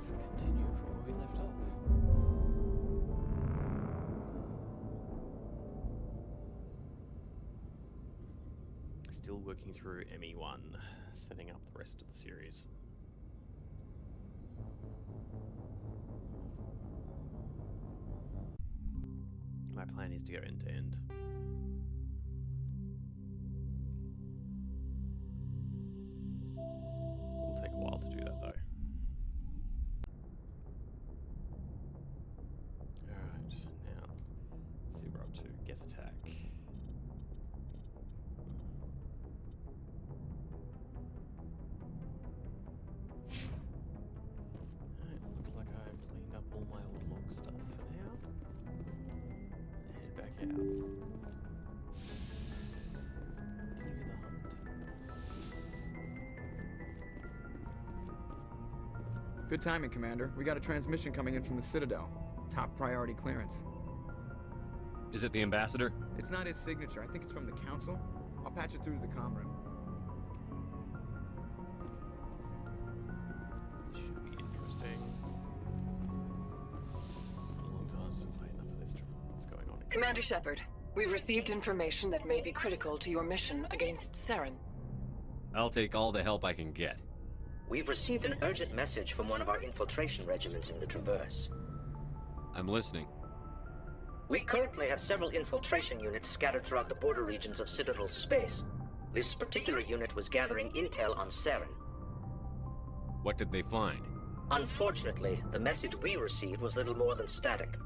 let's continue from where we left off. Still working through ME1, setting up the rest of the series. My plan is to go end to end. It'll take a while to do that though. Alright, now, let's see what we're up to. Geth attack. Alright, looks like I've cleaned up all my old log stuff for now. Head back out. Continue the hunt. Good timing, Commander. We got a transmission coming in from the Citadel. Top priority clearance. Is it the ambassador? It's not his signature. I think it's from the Council. I'll patch it through to the comm room. This should be interesting. It's been a long time since I played enough of this. What's going on? Commander Shepard, we've received information that may be critical to your mission against Saren. I'll take all the help I can get. We've received an urgent message from one of our infiltration regiments in the Traverse. I'm listening. We currently have several infiltration units scattered throughout the border regions of Citadel space. This particular unit was gathering intel on Saren. What did they find? Unfortunately, the message we received was little more than static.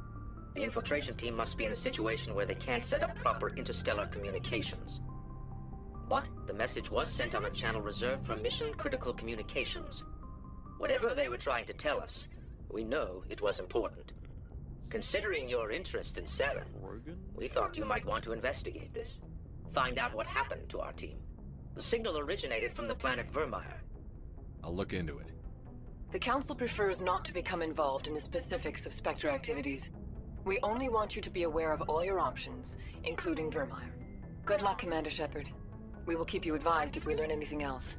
The infiltration team must be in a situation where they can't set up proper interstellar communications. But the message was sent on a channel reserved for mission-critical communications. Whatever they were trying to tell us, we know it was important. Considering your interest in Saren, we thought you might want to investigate this. Find out what happened to our team. The signal originated from the planet Vermire. I'll look into it. The Council prefers not to become involved in the specifics of Spectre activities. We only want you to be aware of all your options, including Vermire. Good luck, Commander Shepard. We will keep you advised if we learn anything else.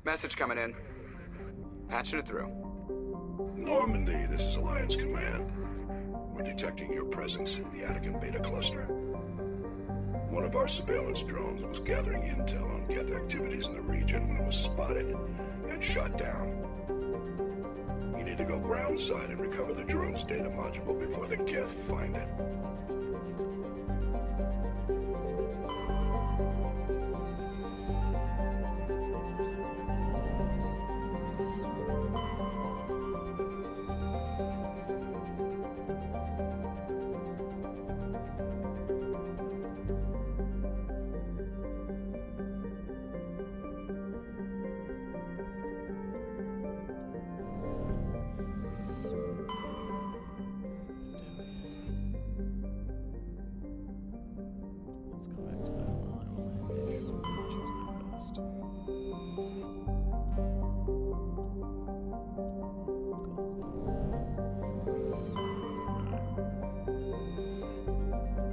Message coming in. Patching it through. Normandy, this is Alliance Command. We're detecting your presence in the Attican Beta Cluster. One of our surveillance drones was gathering intel on Geth activities in the region when it was spotted and shot down. You need to go groundside and recover the drone's data module before the Geth find it. Let's go back to the final image, which is my first.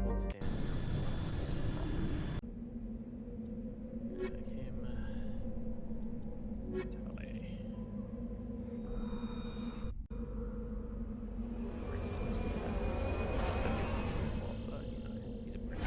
What's scan? Take him. Tally. Wrex is a tally. Doesn't use a lot, but you know, he's a pretty.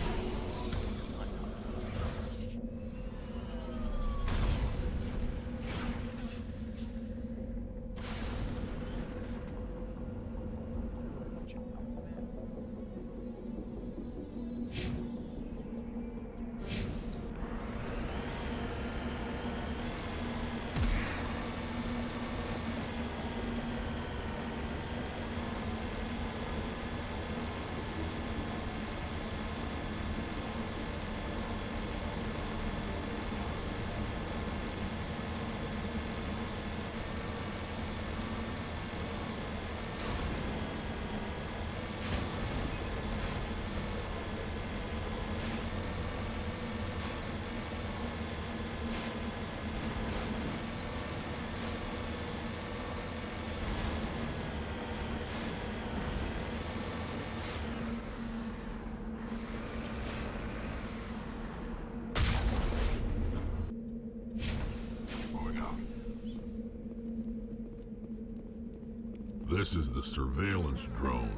This is the surveillance drone,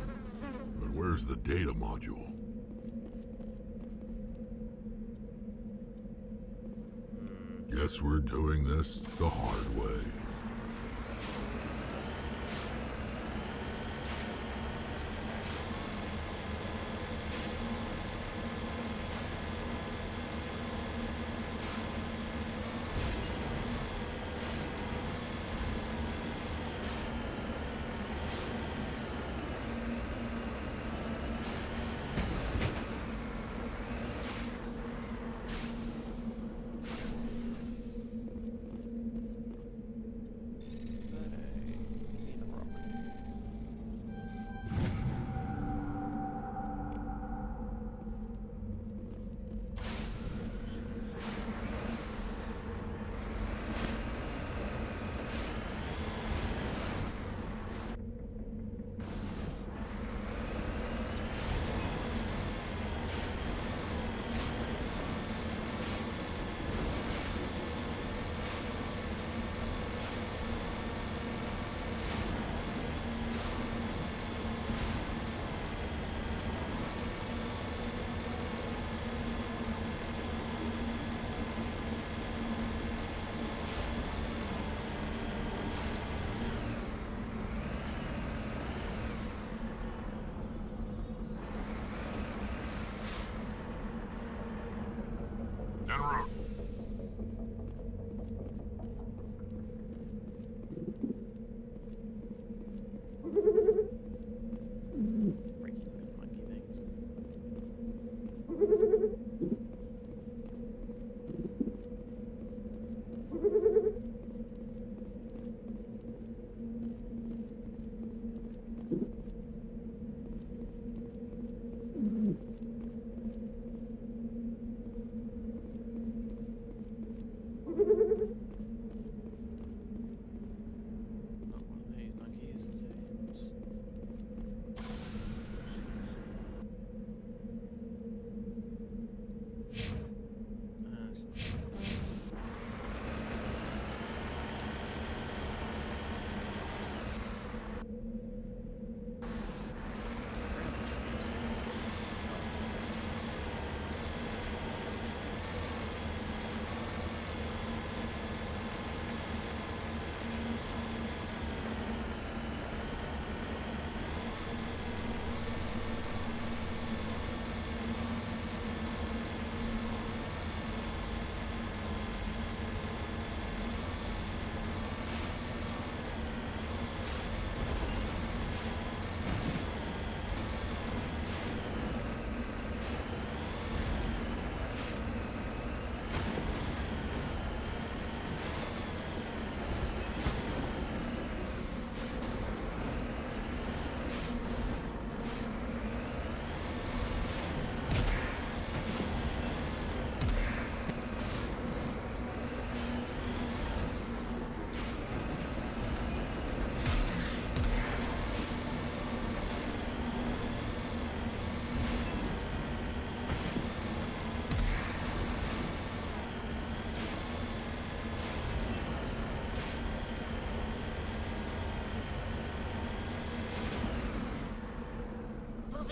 but where's the data module? Guess we're doing this the hard way. En route. Freaky looking monkey things.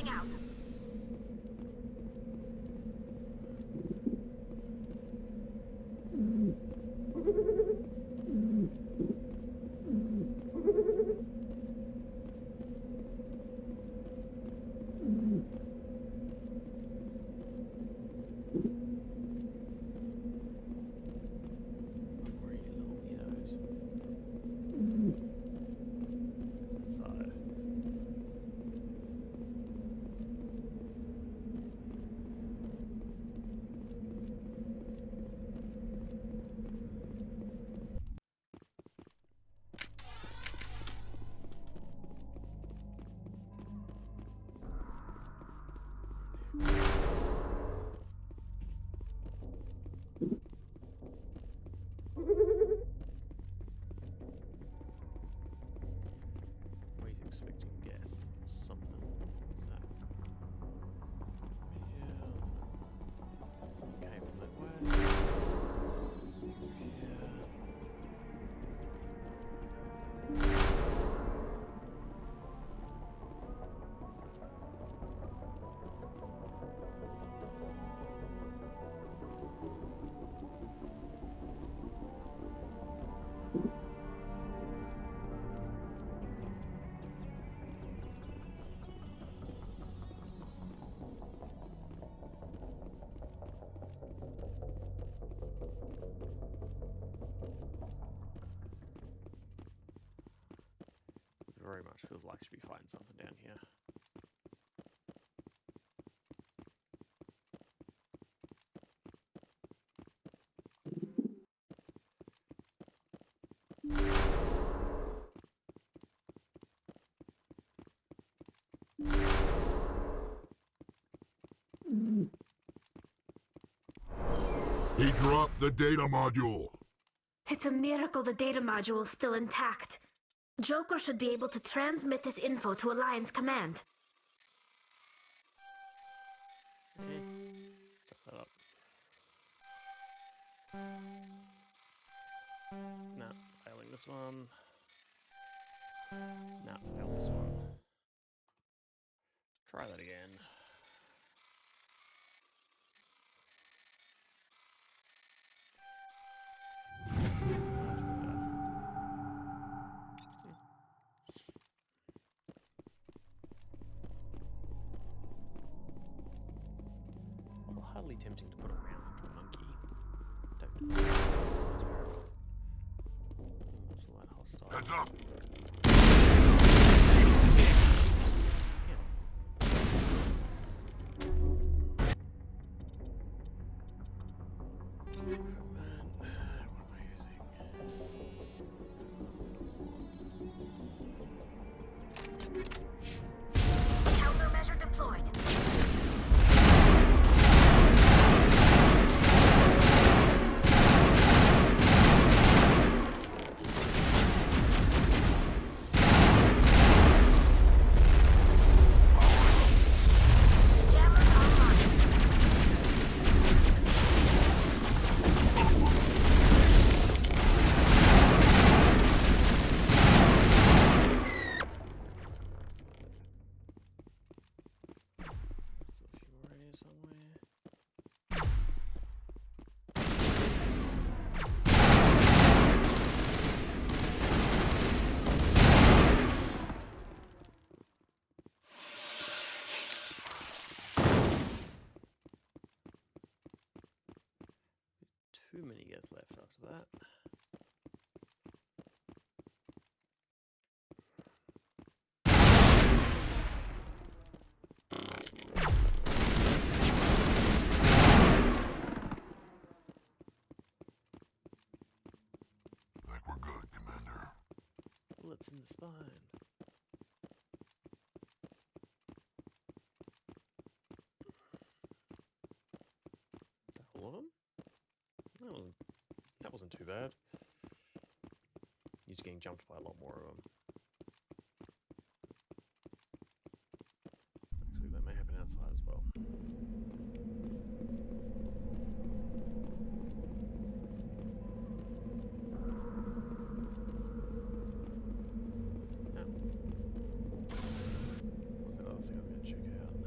Moving out. Where are you little weirdos? It's inside. What he's expecting death. Something. What's that? Yeah. Came from that way. Very much feels like I should be fighting something down here. He dropped the data module. It's a miracle the data module is still intact. Joker should be able to transmit this info to Alliance Command. Check that up. Nah, failing this one. Nah, failed this one. Try that again. Well, hardly tempting to put a round into a monkey. Don't do that. That's very well. It's all that hostile. Heads up. Countermeasure deployed. Jammer online. Still a few more in here somewhere. Too many gets left after that. Think we're good, Commander. Bullets in the spine. Is that all of them? That wasn't too bad. He's getting jumped by a lot more of them. Actually, that may happen outside as well. What's that other thing I was going to check out?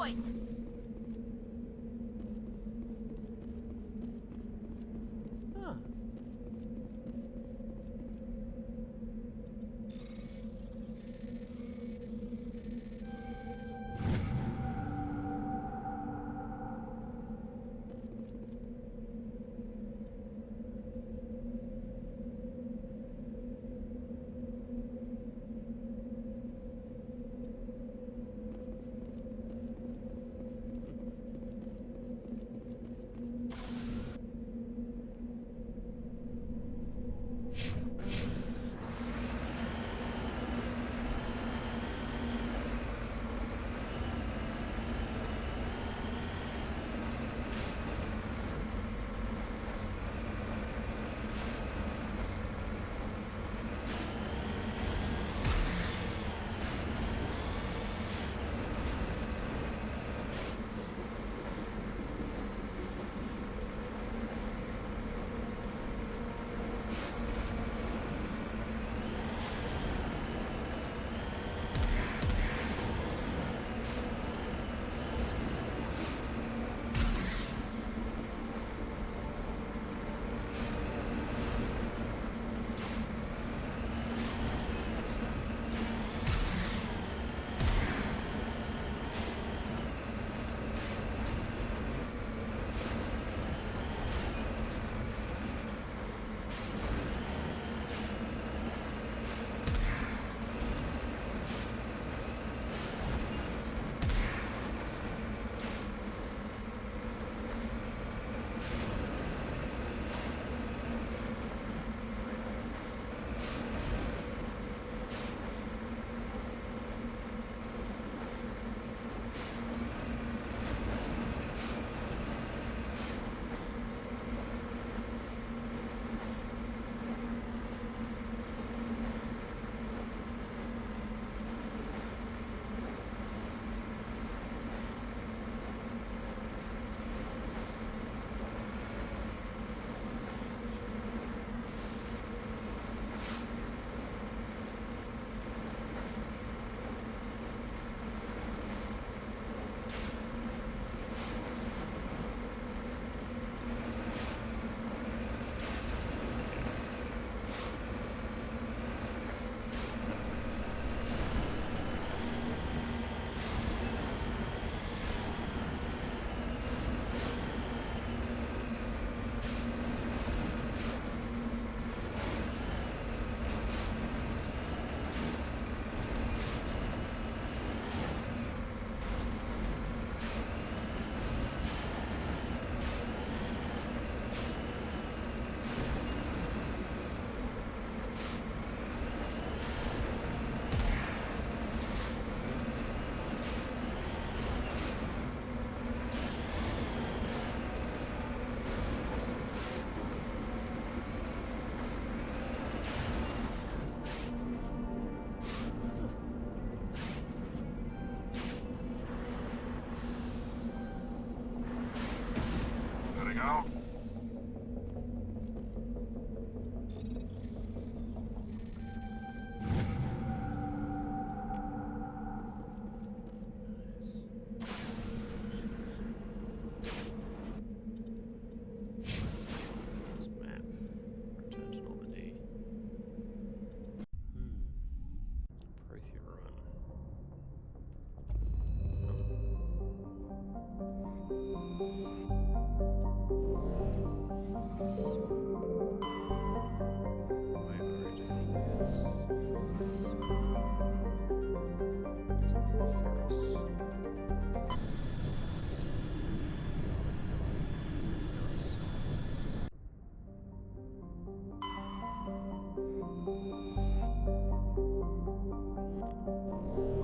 point. Ah.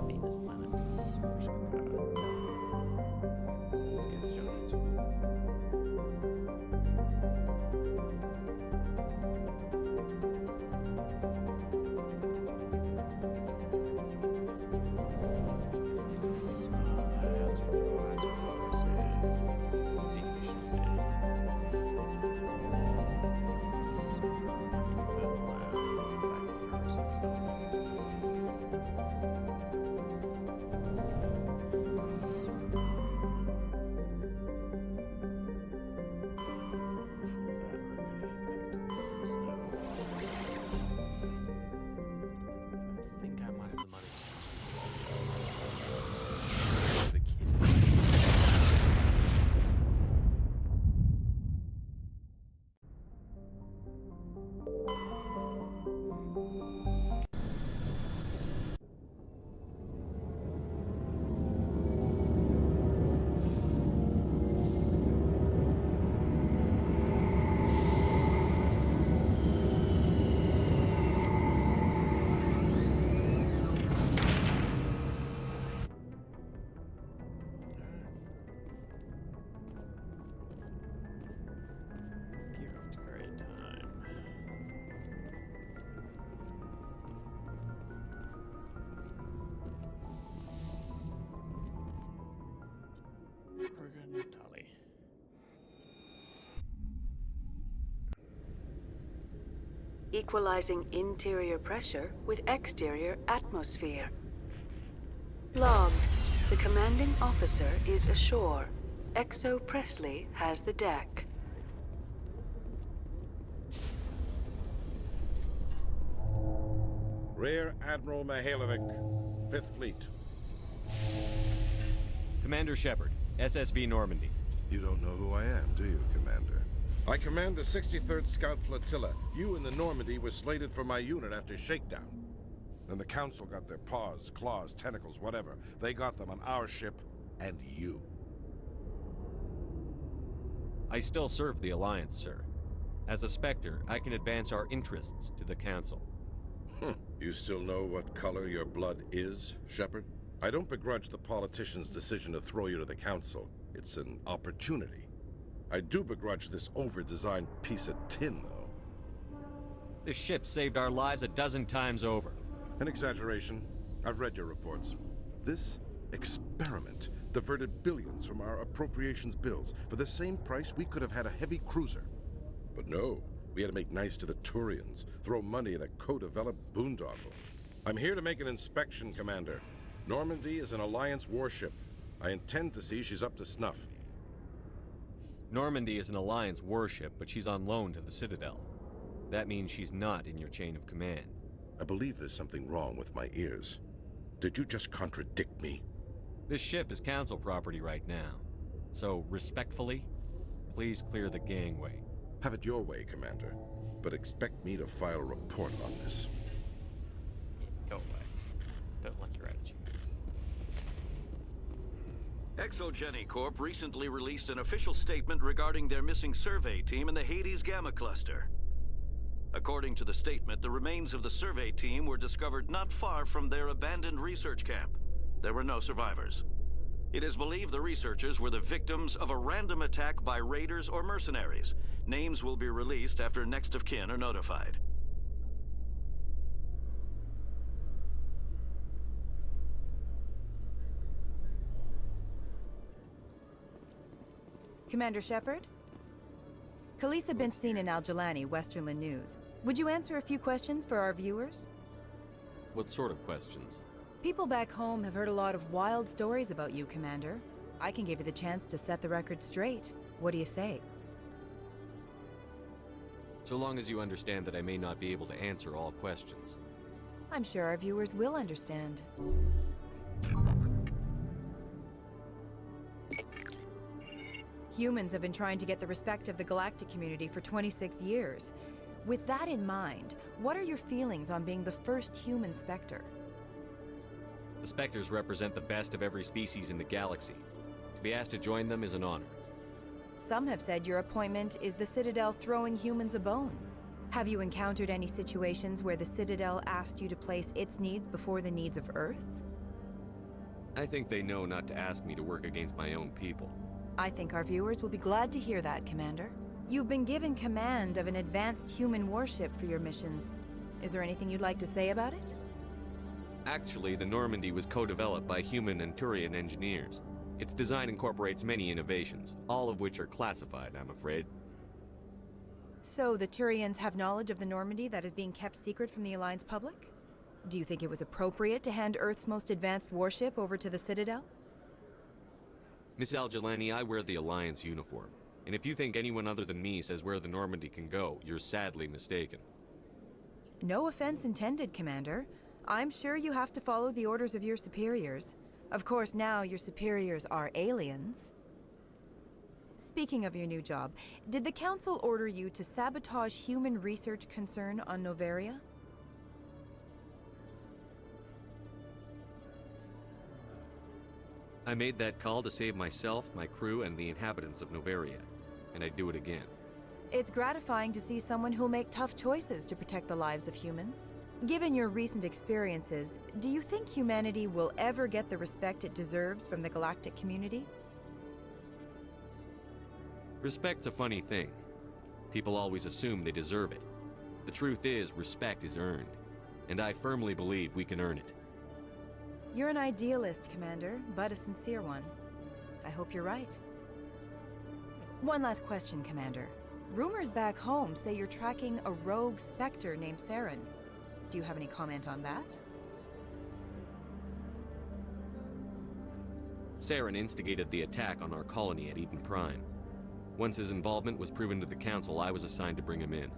Venus planet. Gas giant. That's where Focus is. Ignition bay. equalizing interior pressure with exterior atmosphere. Logged. The commanding officer is ashore. Exo Presley has the deck. Rear Admiral Mihailovic, 5th Fleet. Commander Shepard, SSV Normandy. You don't know who I am, do you, Commander? I command the 63rd Scout Flotilla. You and the Normandy were slated for my unit after shakedown. Then the Council got their paws, claws, tentacles, whatever. They got them on our ship, and you. I still serve the Alliance, sir. As a Spectre, I can advance our interests to the Council. You still know what color your blood is, Shepard? I don't begrudge the politician's decision to throw you to the Council. It's an opportunity. I do begrudge this over-designed piece of tin, though. This ship saved our lives a dozen times over. An exaggeration. I've read your reports. This experiment diverted billions from our appropriations bills. For the same price, we could have had a heavy cruiser. But no, we had to make nice to the Turians, throw money at a co-developed boondoggle. I'm here to make an inspection, Commander. Normandy is an Alliance warship. I intend to see she's up to snuff. Normandy is an Alliance warship, but she's on loan to the Citadel. That means she's not in your chain of command. I believe there's something wrong with my ears. Did you just contradict me? This ship is Council property right now. So, respectfully, please clear the gangway. Have it your way, Commander. But expect me to file a report on this. Yeah, go away. Don't like your attitude. Exogeny Corp recently released an official statement regarding their missing survey team in the Hades Gamma Cluster. According to the statement, the remains of the survey team were discovered not far from their abandoned research camp. There were no survivors. It is believed the researchers were the victims of a random attack by raiders or mercenaries. Names will be released after next of kin are notified. Commander Shepard? Khaleesa been seen in Al-Jalani, Westerland News. Would you answer a few questions for our viewers? What sort of questions? People back home have heard a lot of wild stories about you, Commander. I can give you the chance to set the record straight. What do you say? So long as you understand that I may not be able to answer all questions. I'm sure our viewers will understand. Humans have been trying to get the respect of the galactic community for 26 years. With that in mind, what are your feelings on being the first human Spectre? The Spectres represent the best of every species in the galaxy. To be asked to join them is an honor. Some have said your appointment is the Citadel throwing humans a bone. Have you encountered any situations where the Citadel asked you to place its needs before the needs of Earth? I think they know not to ask me to work against my own people. I think our viewers will be glad to hear that, Commander. You've been given command of an advanced human warship for your missions. Is there anything you'd like to say about it? Actually, the Normandy was co-developed by human and Turian engineers. Its design incorporates many innovations, all of which are classified, I'm afraid. So the Turians have knowledge of the Normandy that is being kept secret from the Alliance public? Do you think it was appropriate to hand Earth's most advanced warship over to the Citadel? Miss Al-Jalani, I wear the Alliance uniform. And if you think anyone other than me says where the Normandy can go, you're sadly mistaken. No offense intended, Commander. I'm sure you have to follow the orders of your superiors. Of course, now your superiors are aliens. Speaking of your new job, did the Council order you to sabotage human research concern on Noveria? I made that call to save myself, my crew, and the inhabitants of Noveria. And I'd do it again. It's gratifying to see someone who'll make tough choices to protect the lives of humans. Given your recent experiences, do you think humanity will ever get the respect it deserves from the galactic community? Respect's a funny thing. People always assume they deserve it. The truth is, respect is earned. And I firmly believe we can earn it. You're an idealist, Commander, but a sincere one. I hope you're right. One last question, Commander. Rumors back home say you're tracking a rogue Spectre named Saren. Do you have any comment on that? Saren instigated the attack on our colony at Eden Prime. Once his involvement was proven to the Council, I was assigned to bring him in.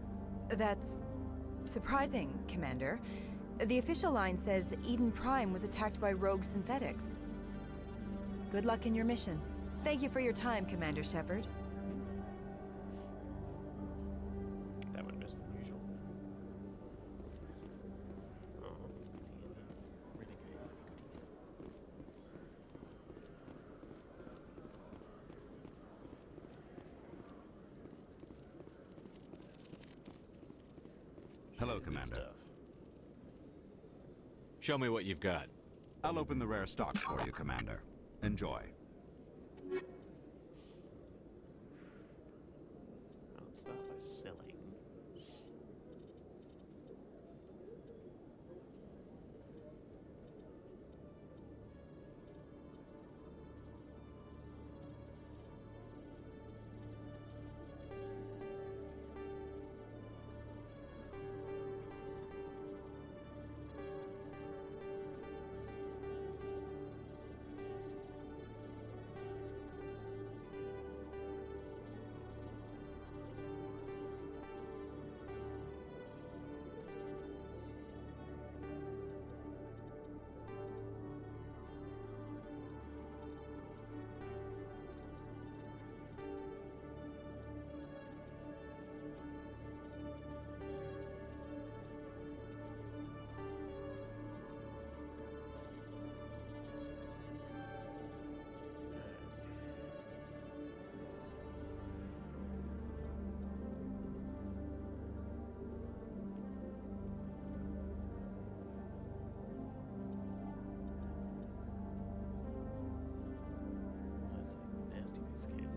That's surprising, Commander. The official line says that Eden Prime was attacked by rogue synthetics. Good luck in your mission. Thank you for your time, Commander Shepard. That went worse than usual. Oh, renegade goodies. Hello, Good Commander. stuff. Show me what you've got. I'll open the rare stocks for you, Commander. Enjoy. I'll start by selling. Nasty biscuit.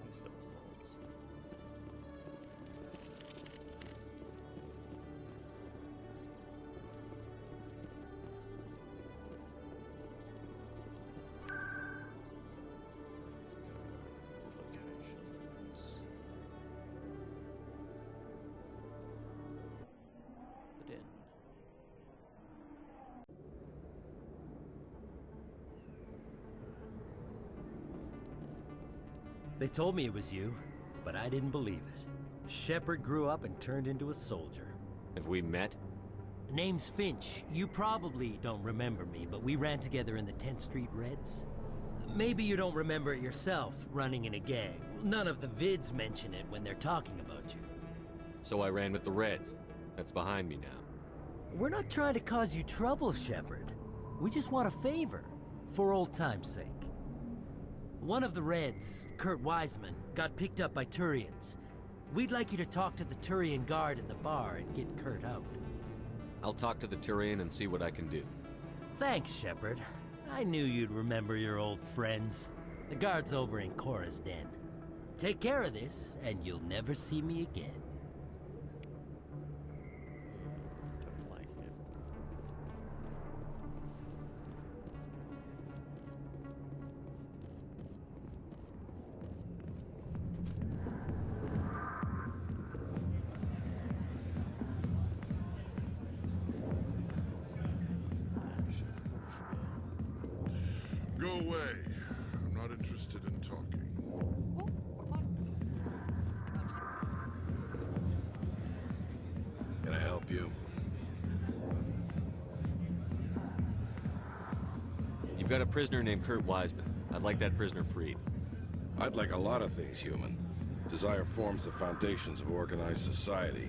He sells molds. Let's go locations. The den. They told me it was you, but I didn't believe it. Shepard grew up and turned into a soldier. Have we met? Name's Finch. You probably don't remember me, but we ran together in the 10th Street Reds. Maybe you don't remember it yourself, running in a gang. None of the vids mention it when they're talking about you. So I ran with the Reds. That's behind me now. We're not trying to cause you trouble, Shepard. We just want a favor, for old time's sake. One of the Reds, Kurt Wiseman, got picked up by Turians. We'd like you to talk to the Turian guard in the bar and get Kurt out. I'll talk to the Turian and see what I can do. Thanks, Shepard. I knew you'd remember your old friends. The guard's over in Cora's den. Take care of this, and you'll never see me again. Don't like him. Go away. I'm not interested in talking. Can I help you? We've got a prisoner named Kurt Wiseman. I'd like that prisoner freed. I'd like a lot of things, human. Desire forms the foundations of organized society.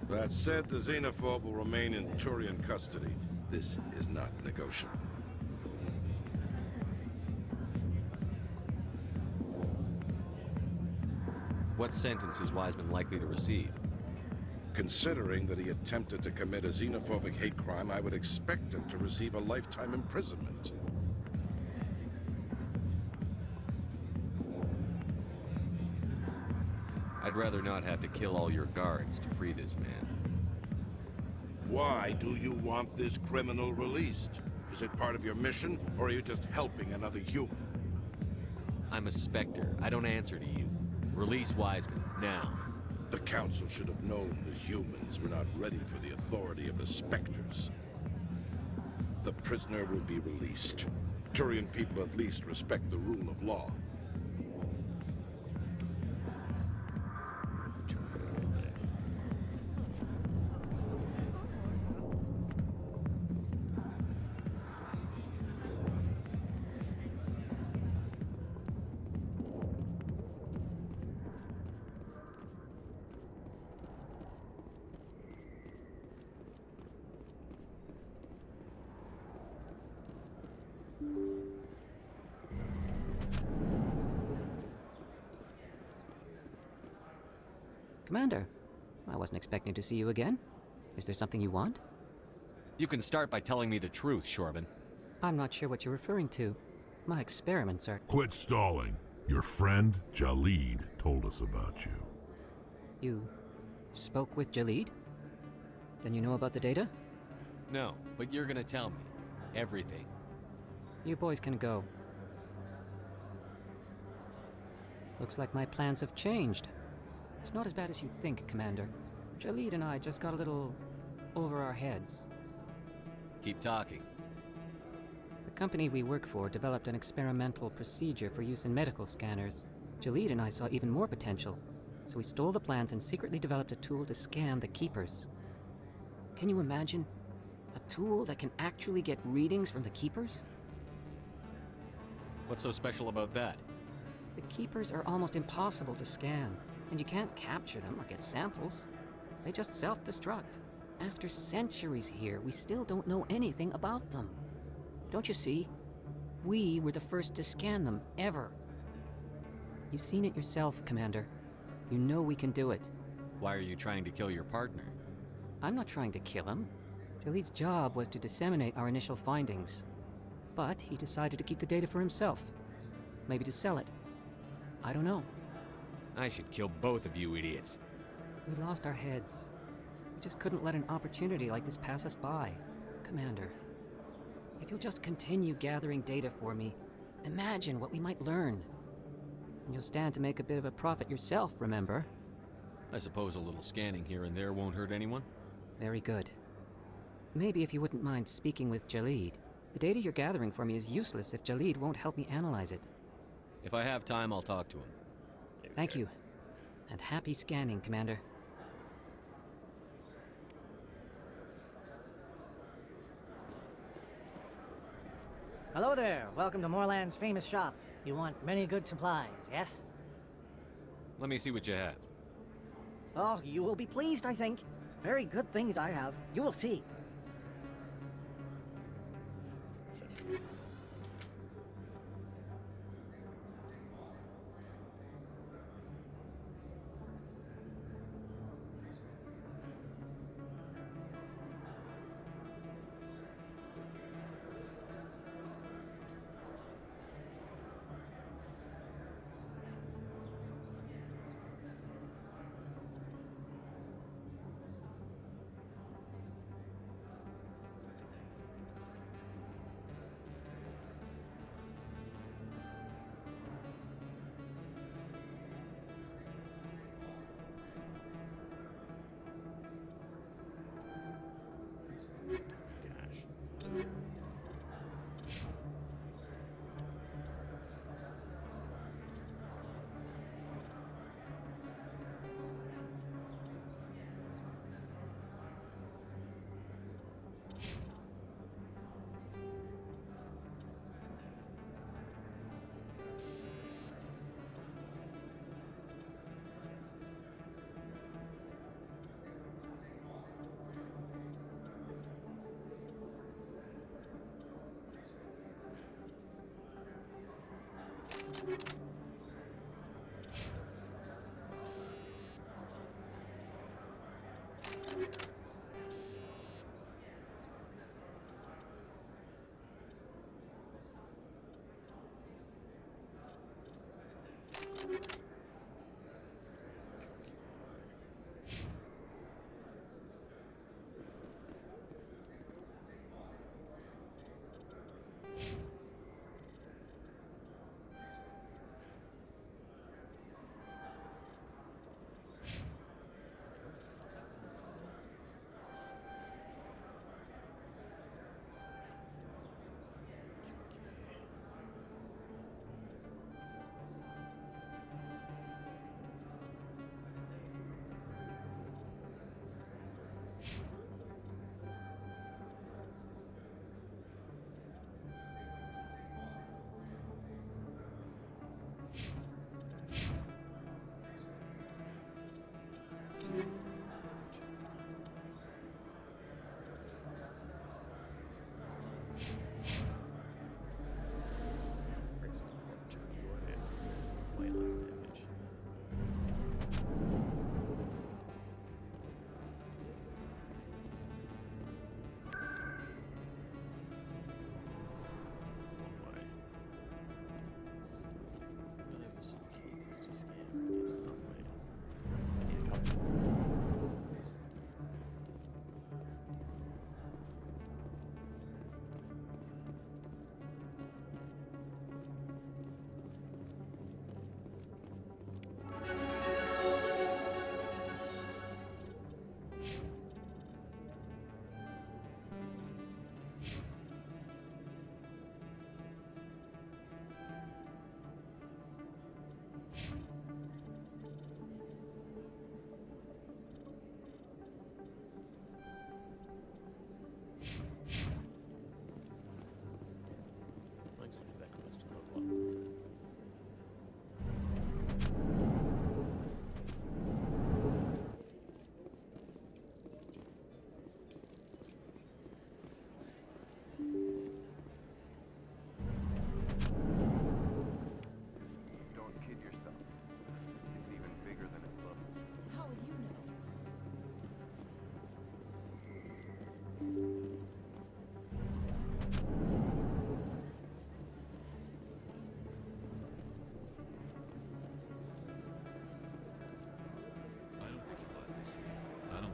That said, the xenophobe will remain in Turian custody. This is not negotiable. What sentence is Wiseman likely to receive? Considering that he attempted to commit a xenophobic hate crime, I would expect him to receive a lifetime imprisonment. I'd rather not have to kill all your guards to free this man. Why do you want this criminal released? Is it part of your mission, or are you just helping another human? I'm a Spectre. I don't answer to you. Release Wiseman, now. The Council should have known the humans were not ready for the authority of the Spectres. The prisoner will be released. Turian people at least respect the rule of law. Commander, I wasn't expecting to see you again. Is there something you want? You can start by telling me the truth, Shorban. I'm not sure what you're referring to. My experiments are... Quit stalling. Your friend, Jalid, told us about you. You spoke with Jalid? Then you know about the data? No, but you're gonna tell me. Everything. You boys can go. Looks like my plans have changed. It's not as bad as you think, Commander. Jalid and I just got a little over our heads. Keep talking. The company we work for developed an experimental procedure for use in medical scanners. Jalid and I saw even more potential, so we stole the plans and secretly developed a tool to scan the Keepers. Can you imagine? A tool that can actually get readings from the Keepers? What's so special about that? The Keepers are almost impossible to scan, and you can't capture them or get samples. They just self-destruct. After centuries here, we still don't know anything about them. Don't you see? We were the first to scan them, ever. You've seen it yourself, Commander. You know we can do it. Why are you trying to kill your partner? I'm not trying to kill him. Jalid's job was to disseminate our initial findings. But he decided to keep the data for himself. Maybe to sell it. I don't know. I should kill both of you idiots. We lost our heads. We just couldn't let an opportunity like this pass us by. Commander, if you'll just continue gathering data for me, imagine what we might learn. And you'll stand to make a bit of a profit yourself, remember? I suppose a little scanning here and there won't hurt anyone? Very good. Maybe if you wouldn't mind speaking with Jalid. The data you're gathering for me is useless if Jalid won't help me analyze it. If I have time, I'll talk to him. Thank you. And happy scanning, Commander. Hello there. Welcome to Moorland's famous shop. You want many good supplies, yes? Let me see what you have. Oh, you will be pleased, I think. Very good things I have. You will see.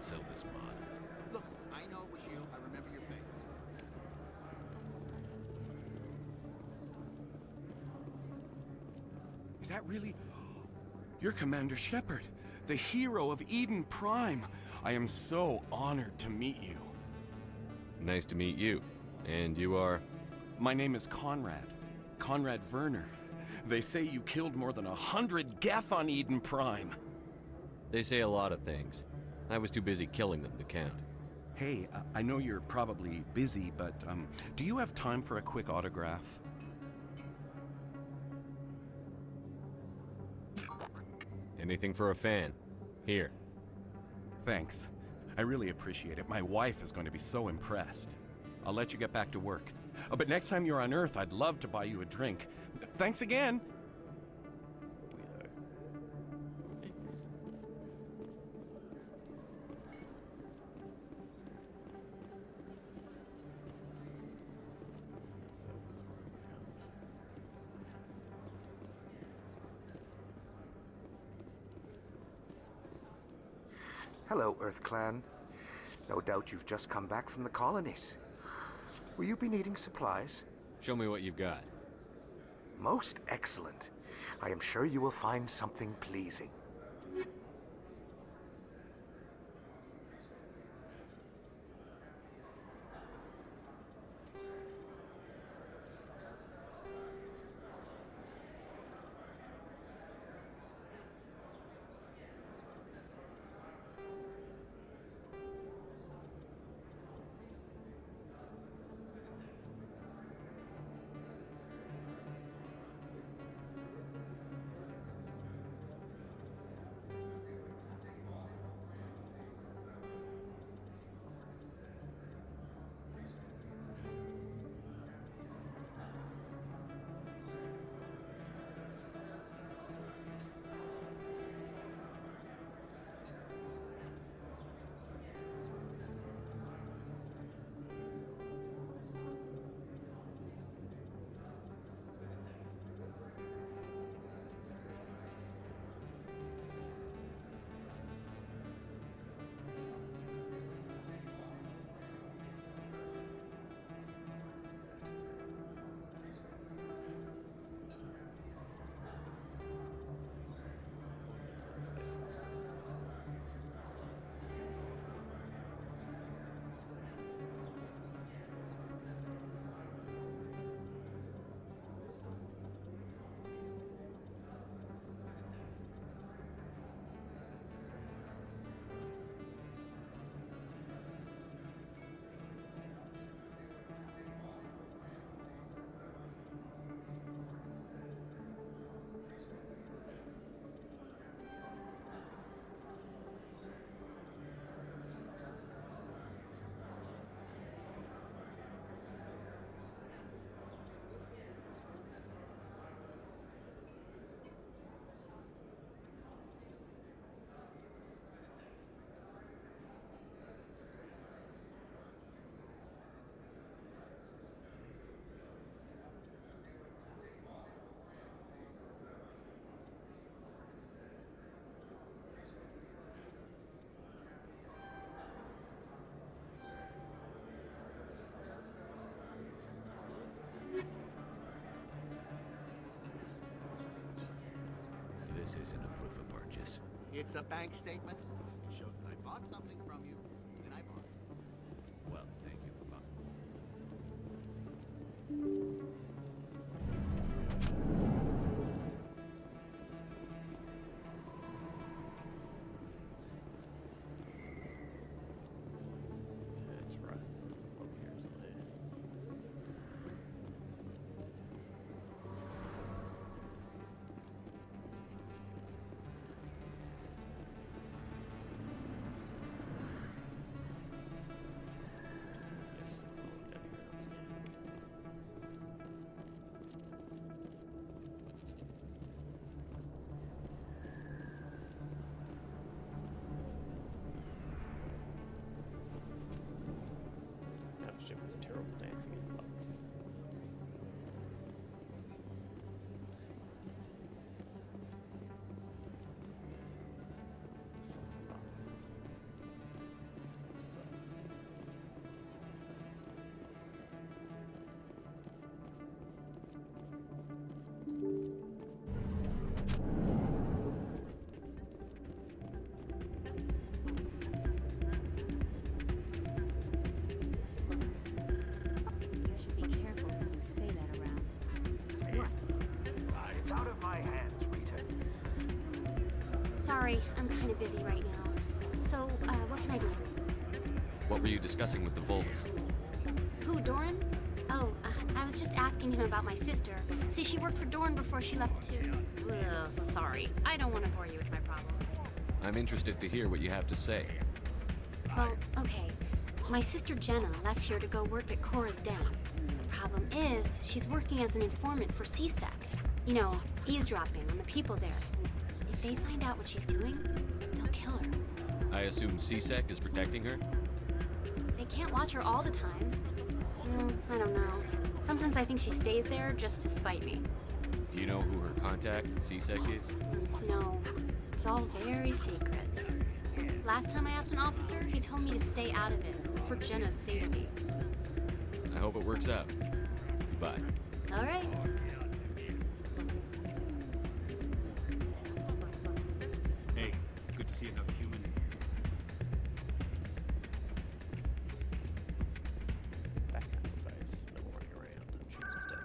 sell this mod. Look, I know it was you. I remember your face. Is that really... You're Commander Shepard, the hero of Eden Prime. I am so honored to meet you. Nice to meet you. And you are? My name is Conrad. Conrad Werner. They say you killed more than 100 Geth on Eden Prime. They say a lot of things. I was too busy killing them to count. Hey, I know you're probably busy, but do you have time for a quick autograph? Anything for a fan. Here. Thanks. I really appreciate it. My wife is going to be so impressed. I'll let you get back to work. But next time you're on Earth, I'd love to buy you a drink. Thanks again! Hello, Earth Clan. No doubt you've just come back from the colonies. Will you be needing supplies? Show me what you've got. Most excellent. I am sure you will find something pleasing. This isn't a proof of purchase. It's a bank statement. It shows that I bought something from you, and I bought it. Well, thank you for buying. That's right. Oh, here's the land. out of my hands, Rita. Sorry, I'm kind of busy right now. So, what can I do for you? What were you discussing with the Volus? Who, Doran? Oh, I was just asking him about my sister. See, she worked for Doran before she left too. Ugh, sorry. I don't want to bore you with my problems. I'm interested to hear what you have to say. Well, okay. My sister Jenna left here to go work at Cora's dam. The problem is, she's working as an informant for CSEC. You know, eavesdropping on the people there. If they find out what she's doing, they'll kill her. I assume CSEC is protecting her? They can't watch her all the time. I don't know. Sometimes I think she stays there just to spite me. Do you know who her contact at CSEC is? No, it's all very secret. Last time I asked an officer, he told me to stay out of it, for Jenna's safety. I hope it works out. Goodbye. All right. Hey, good to see another human in here. Back into space. No more running around and shooting some stuff.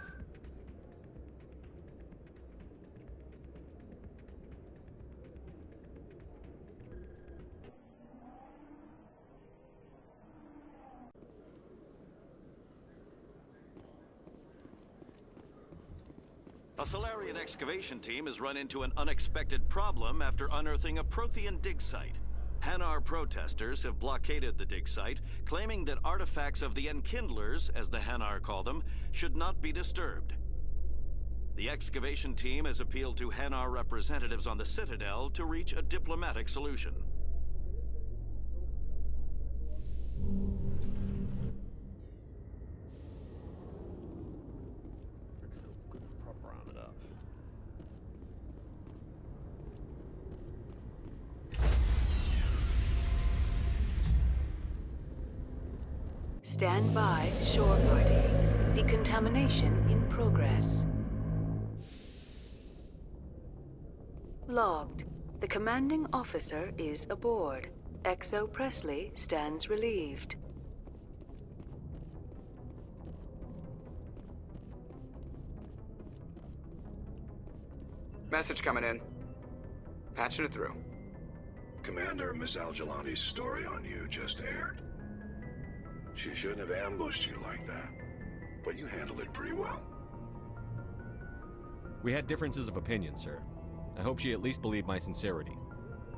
A Solarian excavation team has run into an unexpected problem after unearthing a Prothean dig site. Hanar protesters have blockaded the dig site, claiming that artifacts of the Enkindlers, as the Hanar call them, should not be disturbed. The excavation team has appealed to Hanar representatives on the Citadel to reach a diplomatic solution. Wrex still good and proper armored up. Stand by, shore party. Decontamination in progress. Logged. The commanding officer is aboard. XO Presley stands relieved. Message coming in. Patching it through. Commander, Miss Al-Jalani's story on you just aired. She shouldn't have ambushed you like that, but you handled it pretty well. We had differences of opinion, sir. I hope she at least believed my sincerity.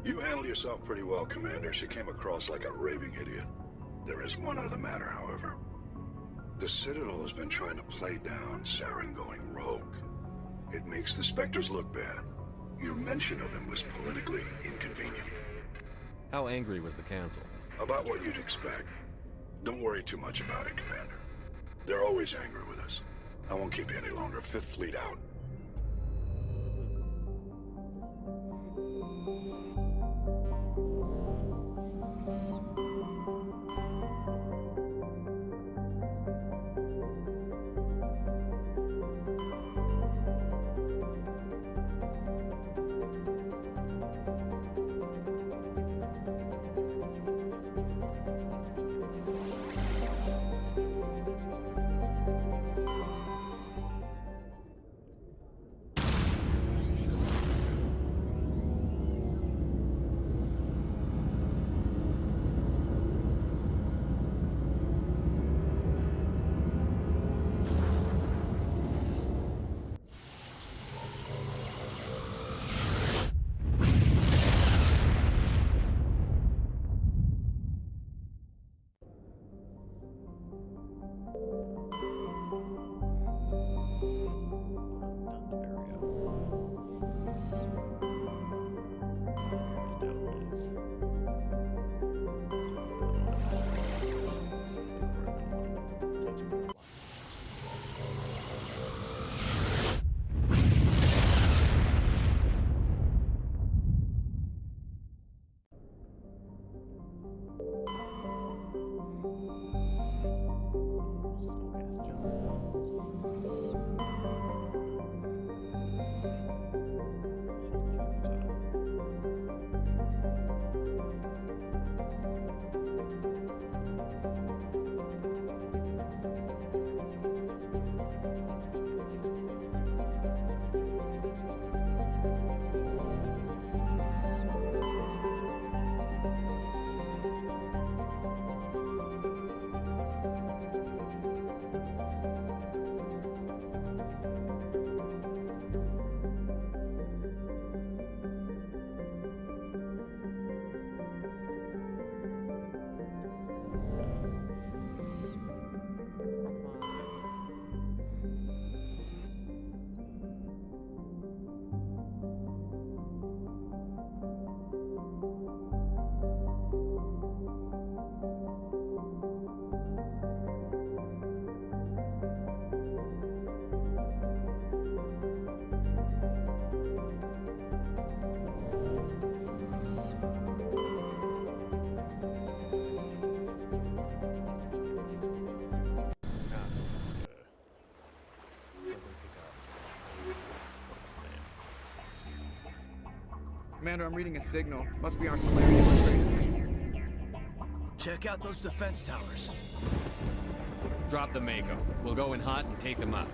You handled yourself pretty well, Commander. She came across like a raving idiot. There is one other matter, however. The Citadel has been trying to play down Saren going rogue. It makes the Spectres look bad. Your mention of him was politically inconvenient. How angry was the Council? About what you'd expect. Don't worry too much about it, Commander. They're always angry with us. I won't keep you any longer. Fifth Fleet out. Commander, I'm reading a signal. Must be our Solarian infiltration team. Check out those defense towers. Drop the Mako. We'll go in hot and take them out.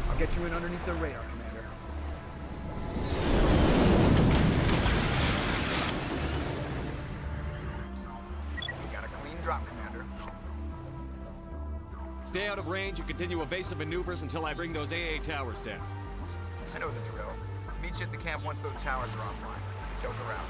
I'll get you in underneath their radar, Commander. We got a clean drop, Commander. Stay out of range and continue evasive maneuvers until I bring those AA towers down. I know the drill. Meet you at the camp once those towers are offline. Joke around.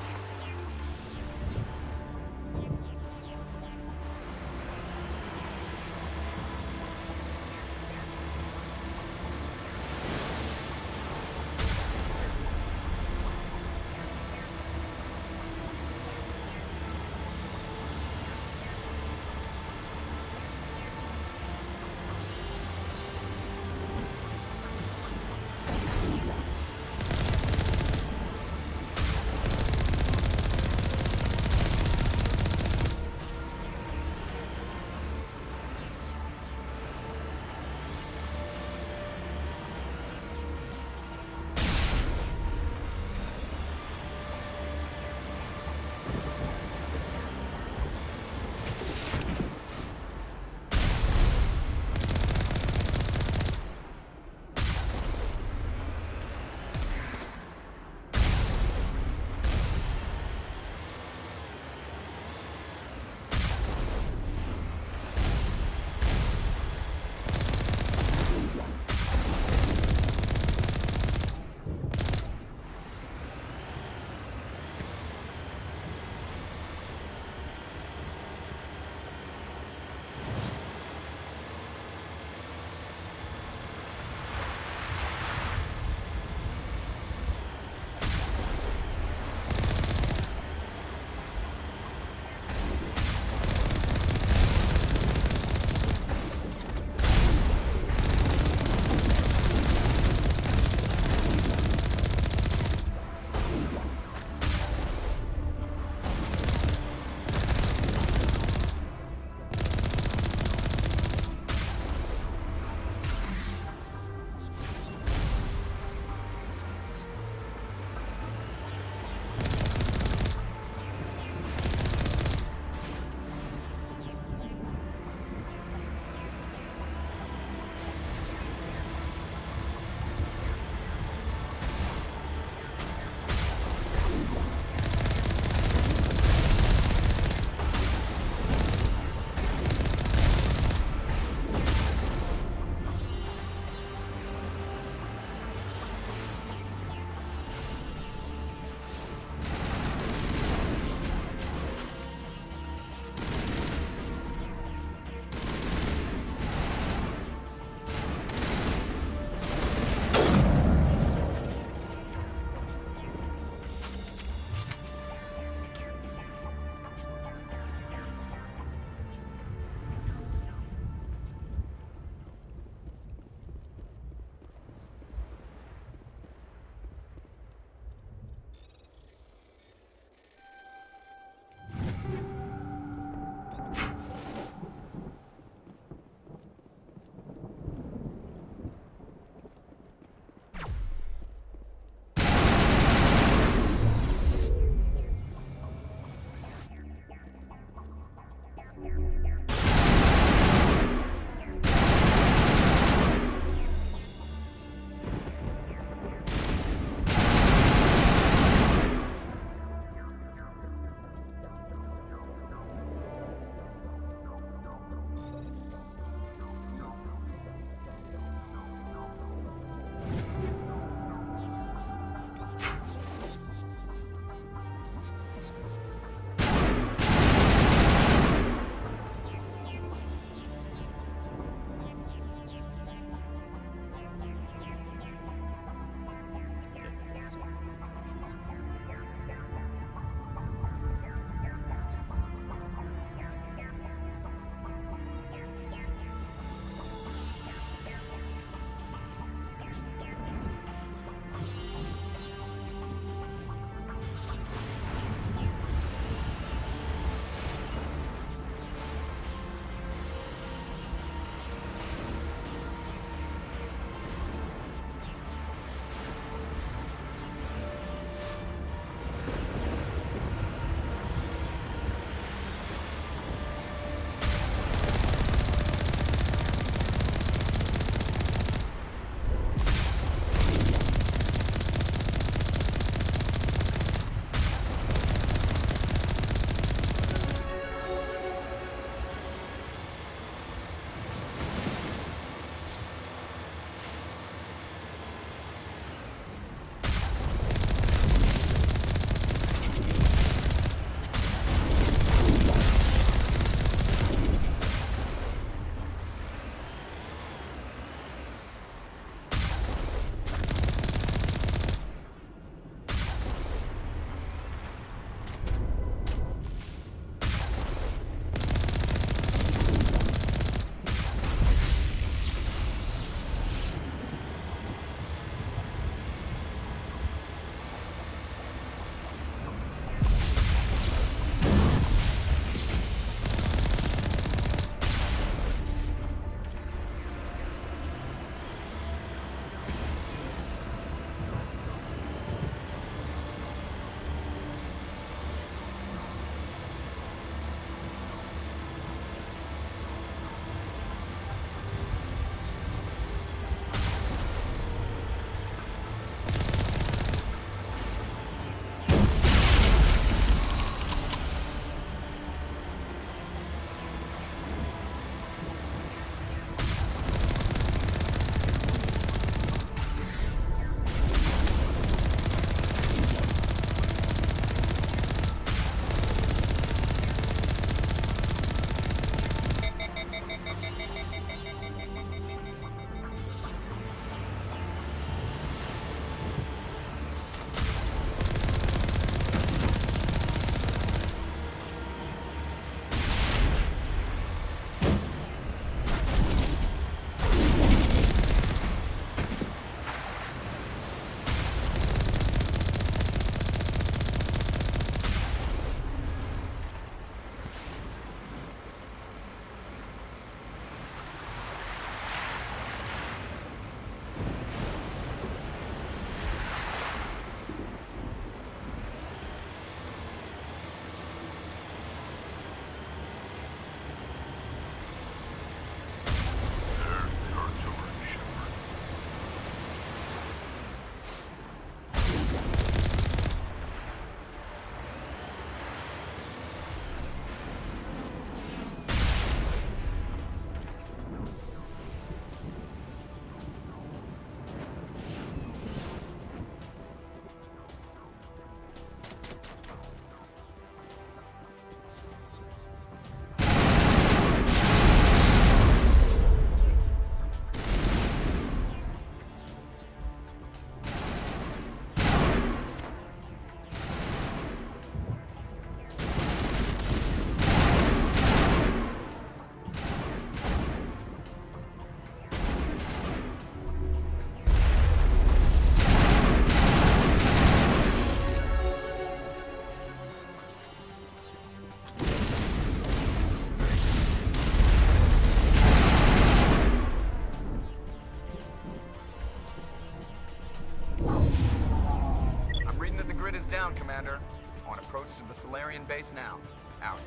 is down, Commander. On approach to the Solarian base now. Out.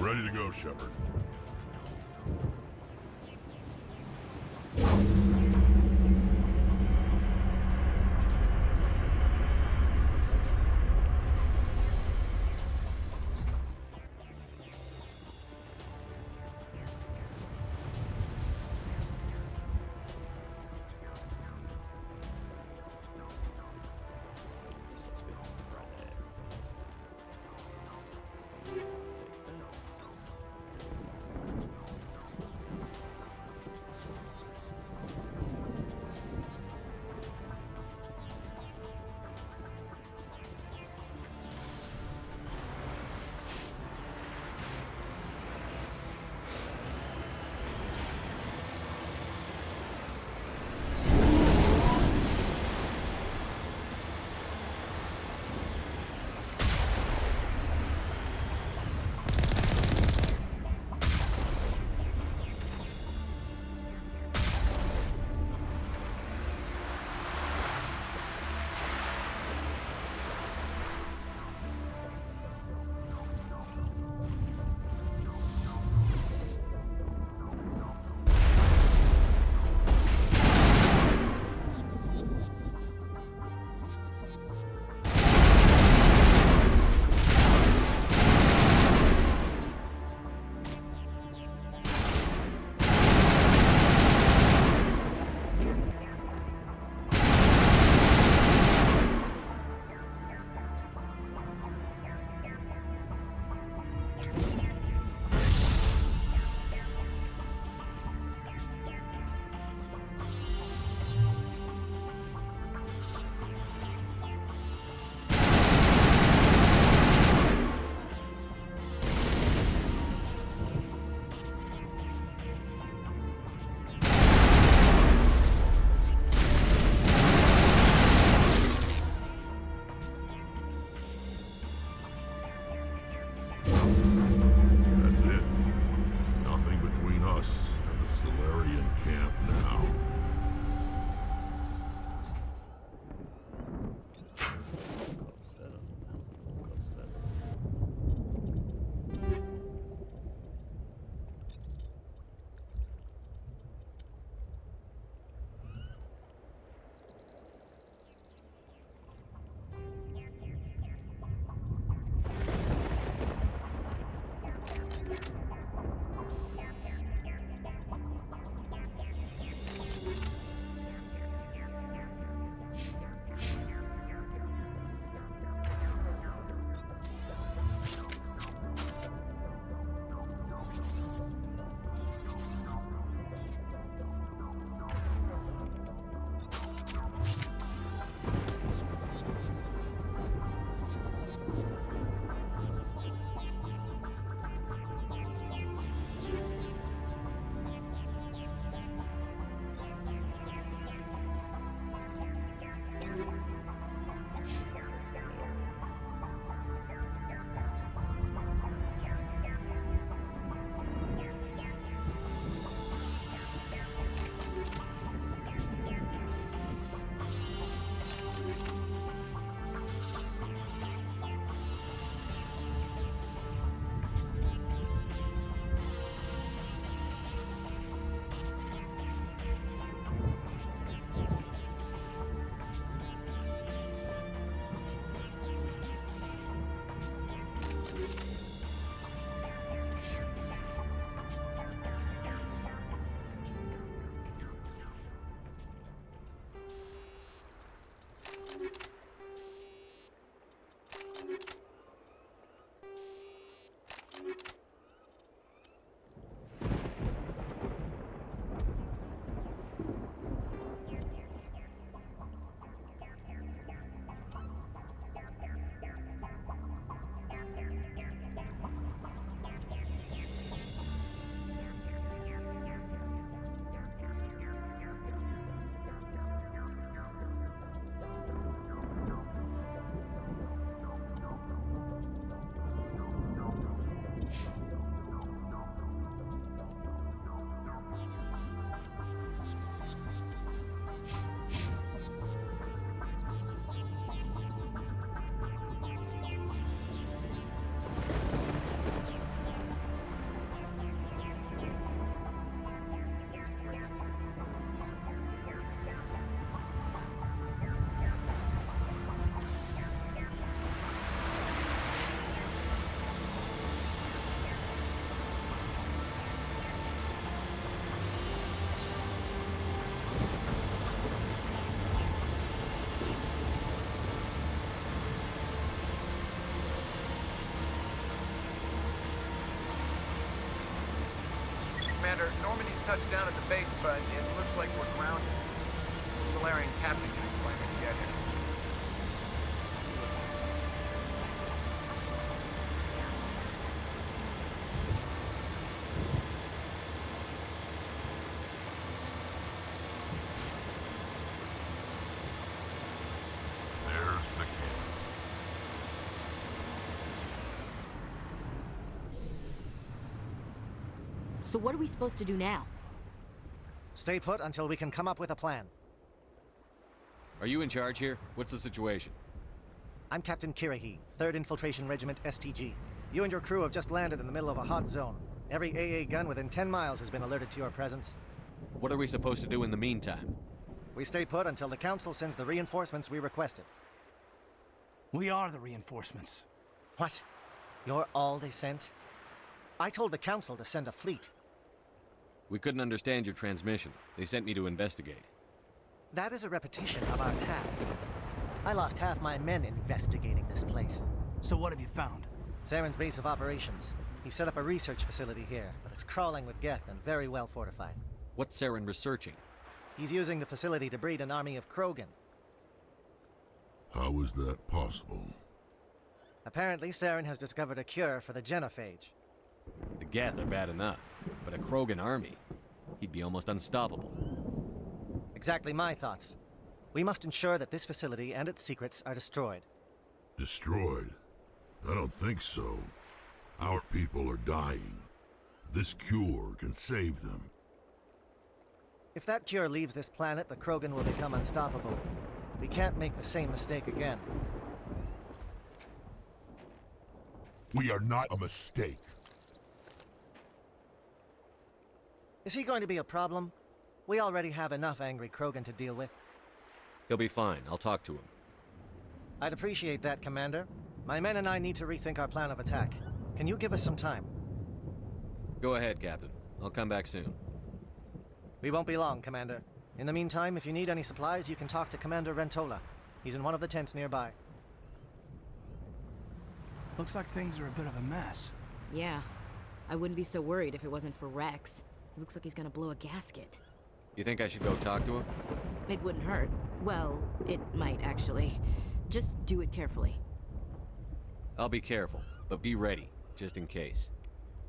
Ready to go, Shepard. This looks a bit right there. Take that. Commander. Normandy's touched down at the base, but it looks like we're grounded. The Solarian captain can explain when we get here. There's the camp. So what are we supposed to do now? Stay put until we can come up with a plan. Are you in charge here? What's the situation? I'm Captain Kirahi, 3rd Infiltration Regiment STG. You and your crew have just landed in the middle of a hot zone. Every AA gun within 10 miles has been alerted to your presence. What are we supposed to do in the meantime? We stay put until the Council sends the reinforcements we requested. We are the reinforcements. What? You're all they sent? I told the Council to send a fleet. We couldn't understand your transmission. They sent me to investigate. That is a repetition of our task. I lost half my men investigating this place. So what have you found? Saren's base of operations. He set up a research facility here, but it's crawling with Geth and very well fortified. What's Saren researching? He's using the facility to breed an army of Krogan. How is that possible? Apparently, Saren has discovered a cure for the genophage. The Geth are bad enough, but a Krogan army? He'd be almost unstoppable. Exactly my thoughts. We must ensure that this facility and its secrets are destroyed. Destroyed? I don't think so. Our people are dying. This cure can save them. If that cure leaves this planet, the Krogan will become unstoppable. We can't make the same mistake again. We are not a mistake. Is he going to be a problem? We already have enough angry Krogan to deal with. He'll be fine. I'll talk to him. I'd appreciate that, Commander. My men and I need to rethink our plan of attack. Can you give us some time? Go ahead, Captain. I'll come back soon. We won't be long, Commander. In the meantime, if you need any supplies, you can talk to Commander Rentola. He's in one of the tents nearby. Looks like things are a bit of a mess. Yeah. I wouldn't be so worried if it wasn't for Wrex. He looks like he's gonna blow a gasket. You think I should go talk to him? It wouldn't hurt. Well, it might actually. Just do it carefully. I'll be careful, but be ready, just in case.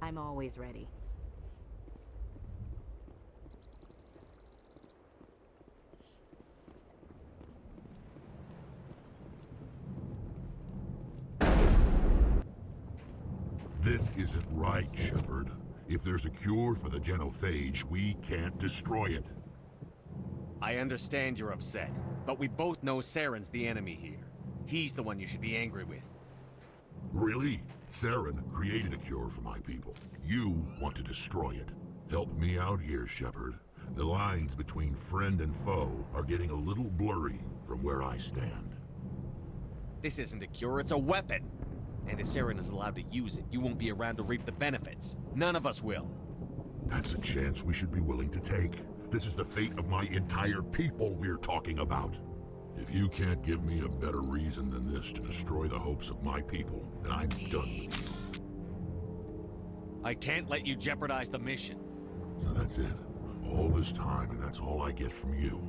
I'm always ready. This isn't right, Shepard. If there's a cure for the genophage, we can't destroy it. I understand you're upset, but we both know Saren's the enemy here. He's the one you should be angry with. Really? Saren created a cure for my people. You want to destroy it. Help me out here, Shepard. The lines between friend and foe are getting a little blurry from where I stand. This isn't a cure, it's a weapon! And if Saren is allowed to use it, you won't be around to reap the benefits. None of us will. That's a chance we should be willing to take. This is the fate of my entire people we're talking about. If you can't give me a better reason than this to destroy the hopes of my people, then I'm done with you. I can't let you jeopardize the mission. So that's it. All this time, and that's all I get from you.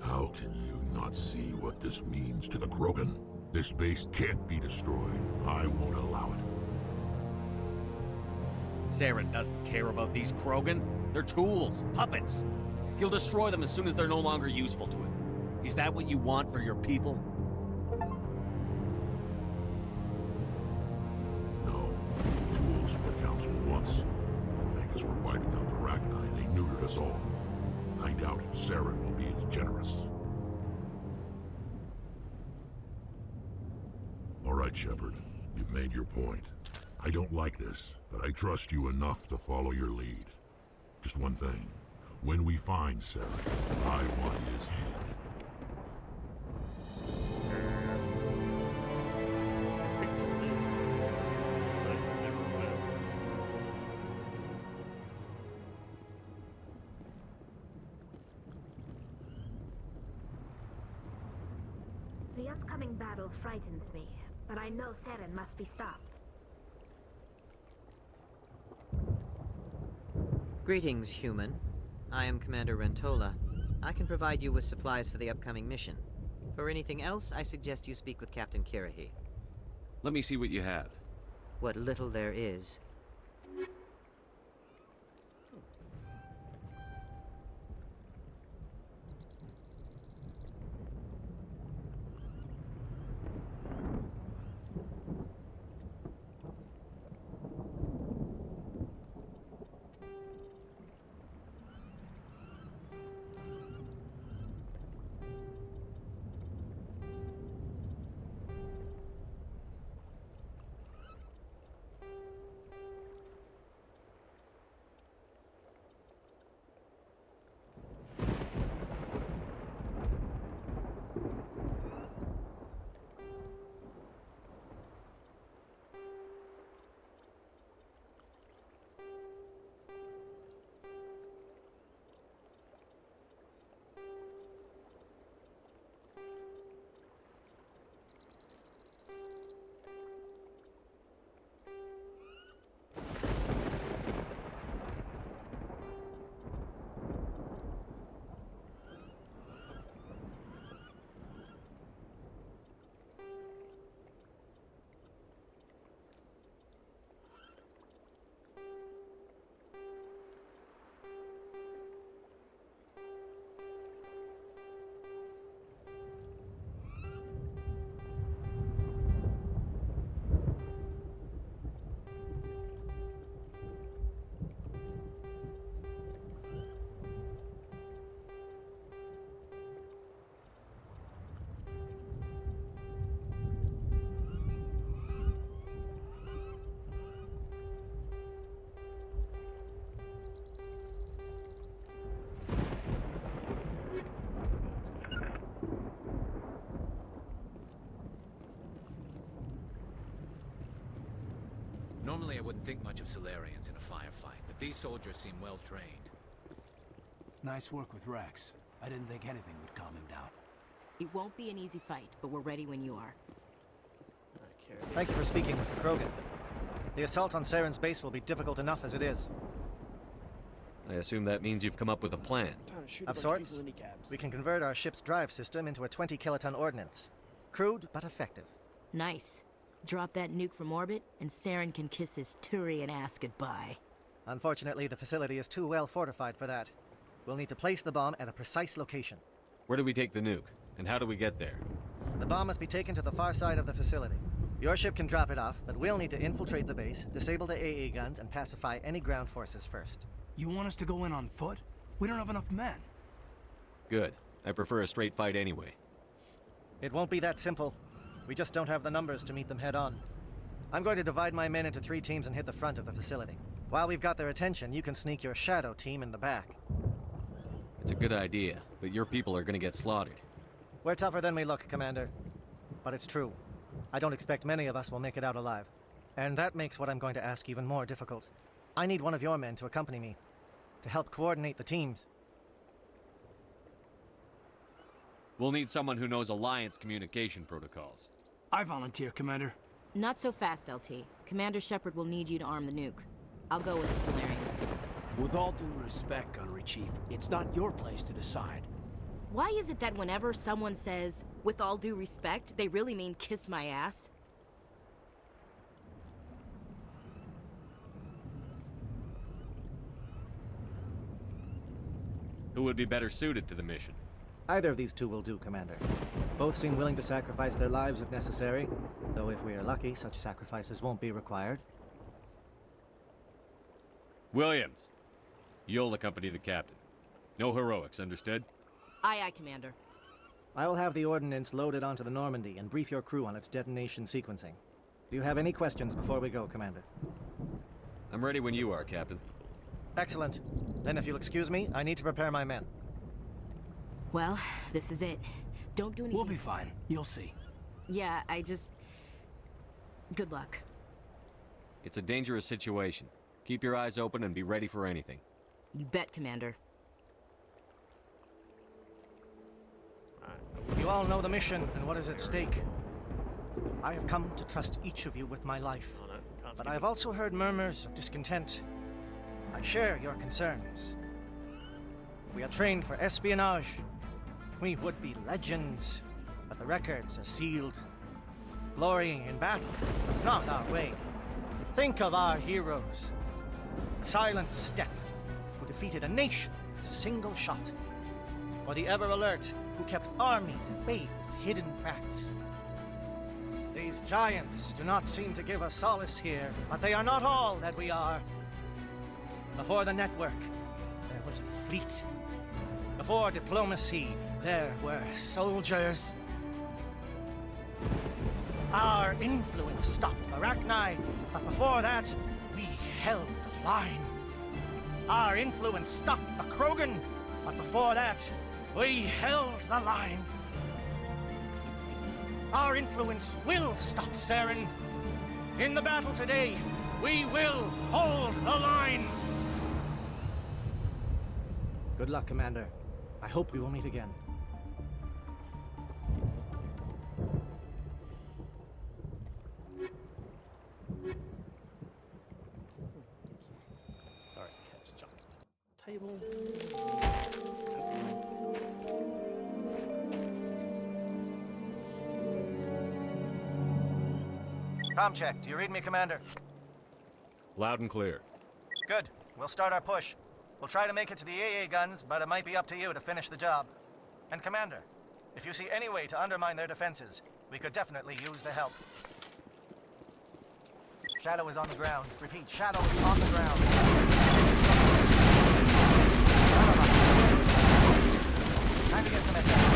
How can you not see what this means to the Krogan? This base can't be destroyed. I won't allow it. Saren doesn't care about these Krogan. They're tools, puppets. He'll destroy them as soon as they're no longer useful to him. Is that what you want for your people? No. Tools for the Council once. Thank us for wiping out the Rachni. They neutered us all. I doubt Saren will be as generous. All right, Shepard. You've made your point. I don't like this, but I trust you enough to follow your lead. Just one thing. When we find Saren, I want his head. The upcoming battle frightens me, but I know Saren must be stopped. Greetings, human. I am Commander Rentola. I can provide you with supplies for the upcoming mission. For anything else, I suggest you speak with Captain Kirahi. Let me see what you have. What little there is. Normally I wouldn't think much of Solarians in a firefight, but these soldiers seem well trained. Nice work with Wrex. I didn't think anything would calm him down. It won't be an easy fight, but we're ready when you are. Thank you for speaking, Mr. Krogan. The assault on Saren's base will be difficult enough as it is. I assume that means you've come up with a plan. Of sorts. We can convert our ship's drive system into a 20-kiloton ordnance. Crude, but effective. Nice. Drop that nuke from orbit, and Saren can kiss his Turian ass goodbye. Unfortunately, the facility is too well fortified for that. We'll need to place the bomb at a precise location. Where do we take the nuke? And how do we get there? The bomb must be taken to the far side of the facility. Your ship can drop it off, but we'll need to infiltrate the base, disable the AA guns, and pacify any ground forces first. You want us to go in on foot? We don't have enough men. Good. I prefer a straight fight anyway. It won't be that simple. We just don't have the numbers to meet them head-on. I'm going to divide my men into 3 teams and hit the front of the facility. While we've got their attention, you can sneak your shadow team in the back. It's a good idea, but your people are gonna get slaughtered. We're tougher than we look, Commander. But it's true. I don't expect many of us will make it out alive. And that makes what I'm going to ask even more difficult. I need one of your men to accompany me, to help coordinate the teams. We'll need someone who knows Alliance communication protocols. I volunteer, Commander. Not so fast, LT. Commander Shepard will need you to arm the nuke. I'll go with the Solarians. With all due respect, Gunnery Chief, it's not your place to decide. Why is it that whenever someone says, with all due respect, they really mean kiss my ass? Who would be better suited to the mission? Either of these 2 will do, Commander. Both seem willing to sacrifice their lives if necessary, though if we are lucky, such sacrifices won't be required. Williams, you'll accompany the captain. No heroics, understood? Aye, aye, Commander. I will have the ordnance loaded onto the Normandy and brief your crew on its detonation sequencing. Do you have any questions before we go, Commander? I'm ready when you are, Captain. Excellent. Then if you'll excuse me, I need to prepare my men. Well, this is it. Don't do anything. We'll be fine. You'll see. Yeah, good luck. It's a dangerous situation. Keep your eyes open and be ready for anything. You bet, Commander. You all know the mission and what is at stake. I have come to trust each of you with my life. But I have also heard murmurs of discontent. I share your concerns. We are trained for espionage. We would be legends, but the records are sealed. Glorying in battle is not our way. Think of our heroes. The silent step who defeated a nation with a single shot. Or the ever-alert who kept armies at bay with hidden facts. These giants do not seem to give us solace here, but they are not all that we are. Before the network, there was the fleet. Before diplomacy, there were soldiers. Our influence stopped the Arachni, but before that, we held the line. Our influence stopped the Krogan, but before that, we held the line. Our influence will stop Saren. In the battle today, we will hold the line. Good luck, Commander. I hope we will meet again. Sorry, just jumped table. Comm check. Do you read me, Commander? Loud and clear. Good. We'll start our push. We'll try to make it to the AA guns, but it might be up to you to finish the job. And Commander, if you see any way to undermine their defenses, we could definitely use the help. Shadow is on the ground. Repeat, Shadow is on the ground. Time to get some attack.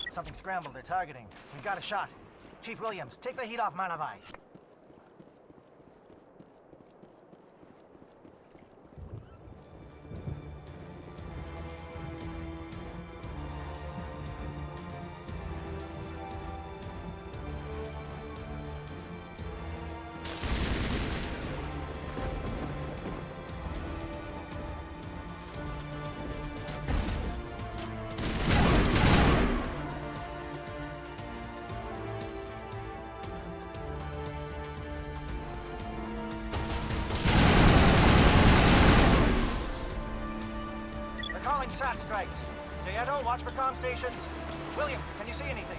Something scrambled. They're targeting. We've got a shot. Chief Williams, take the heat off Malavai. SAT strikes. Jayeto, watch for comm stations. Williams, can you see anything?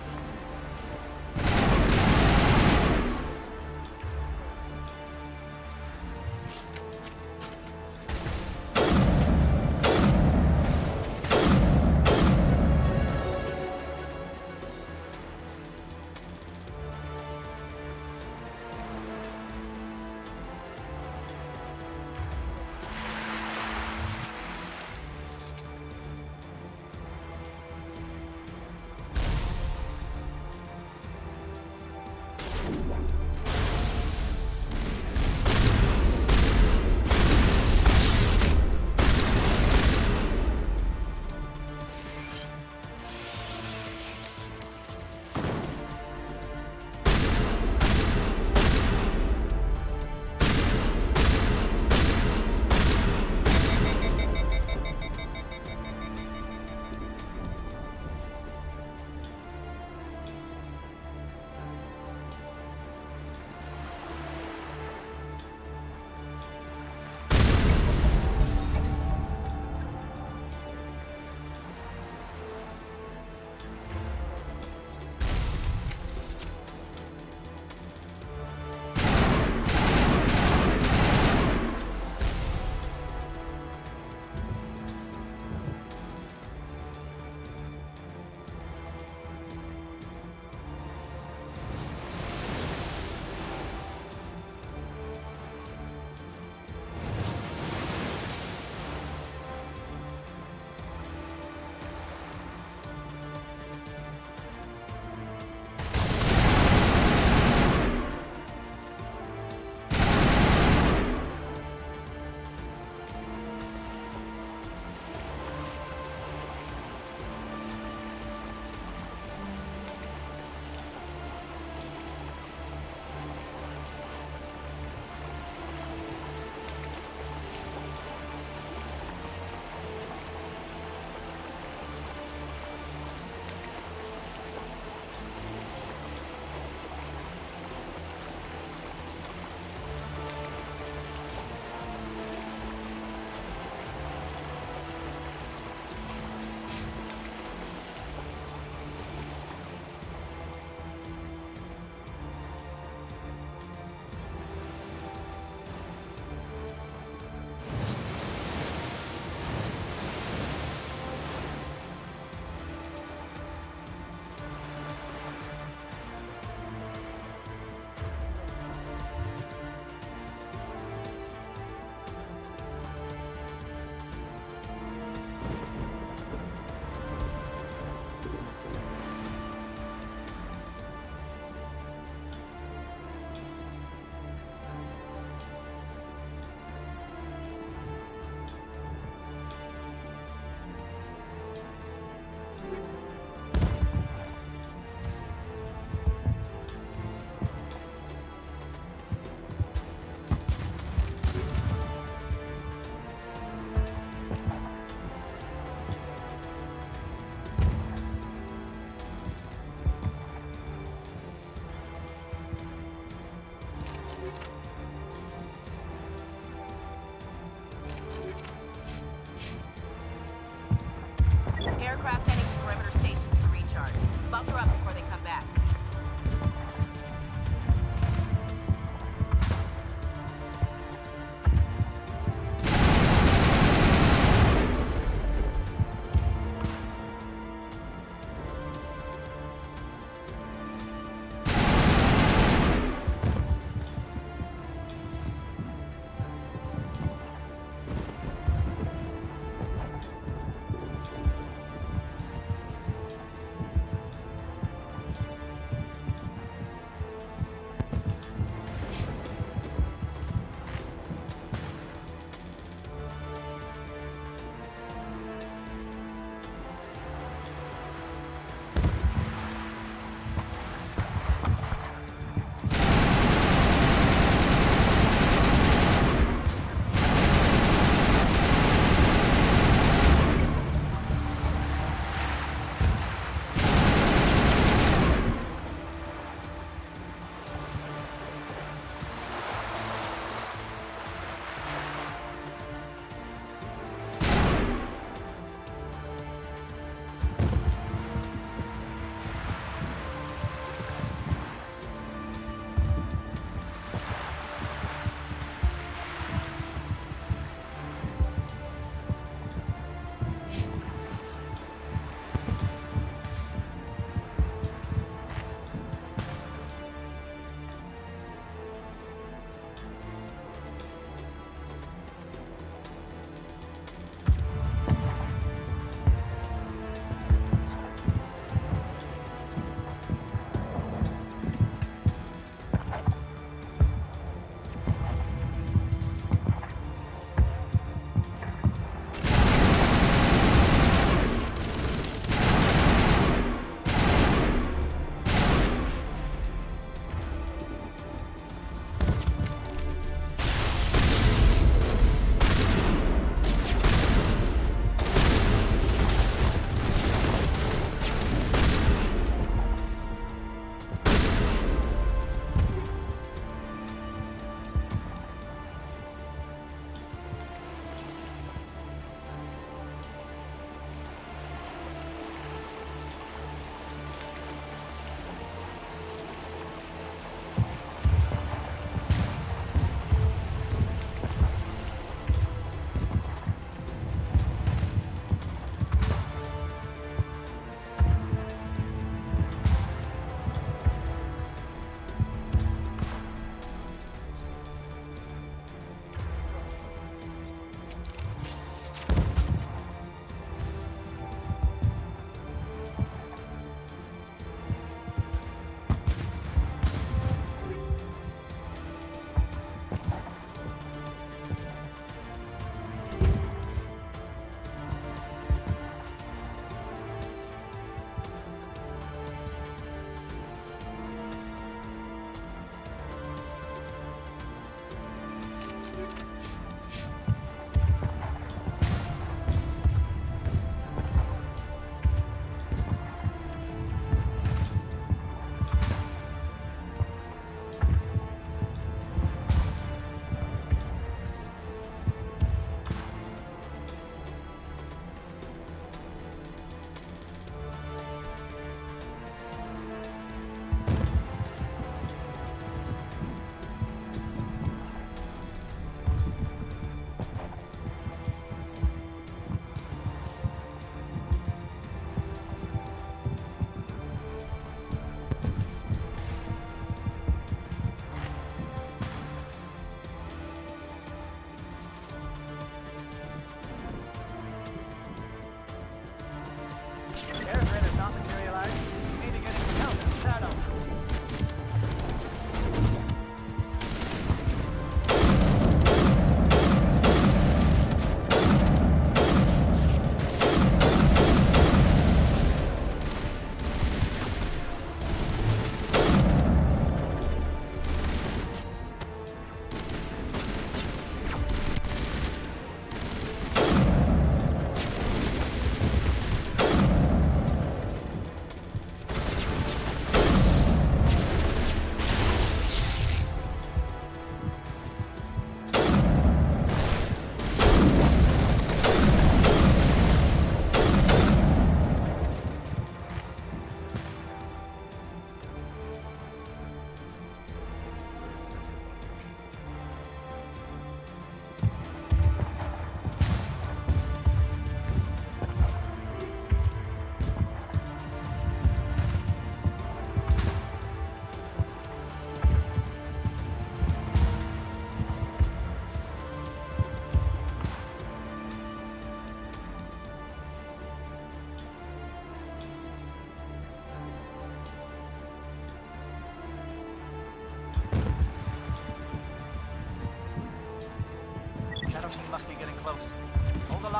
craft heading to perimeter stations to recharge. Bunker up before they come back.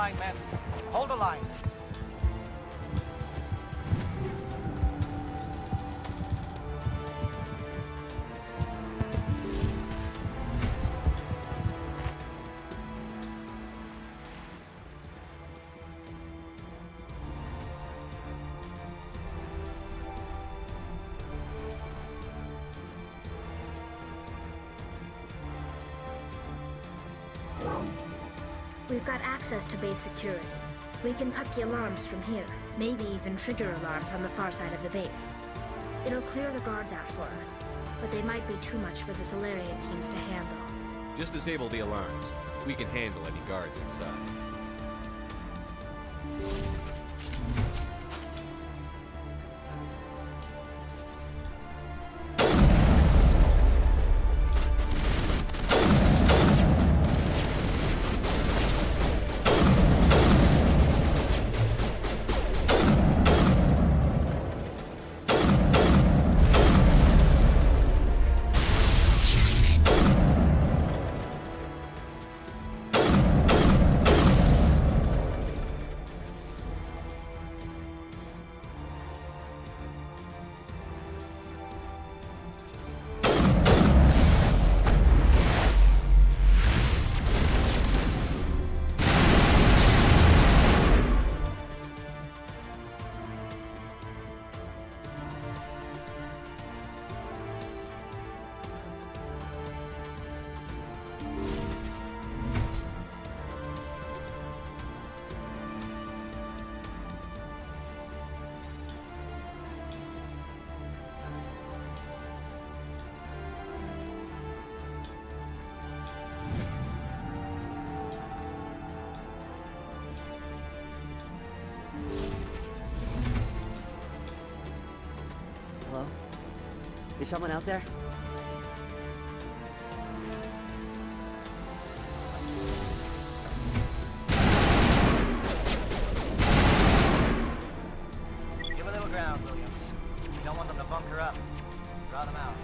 line, men. Hold the line. We've got access to base security. We can cut the alarms from here, maybe even trigger alarms on the far side of the base. It'll clear the guards out for us, but they might be too much for the Solarian teams to handle. Just disable the alarms. We can handle any guards inside. Hello? Is someone out there? Give a little ground, Williams. You don't want them to bunker up. Draw them out.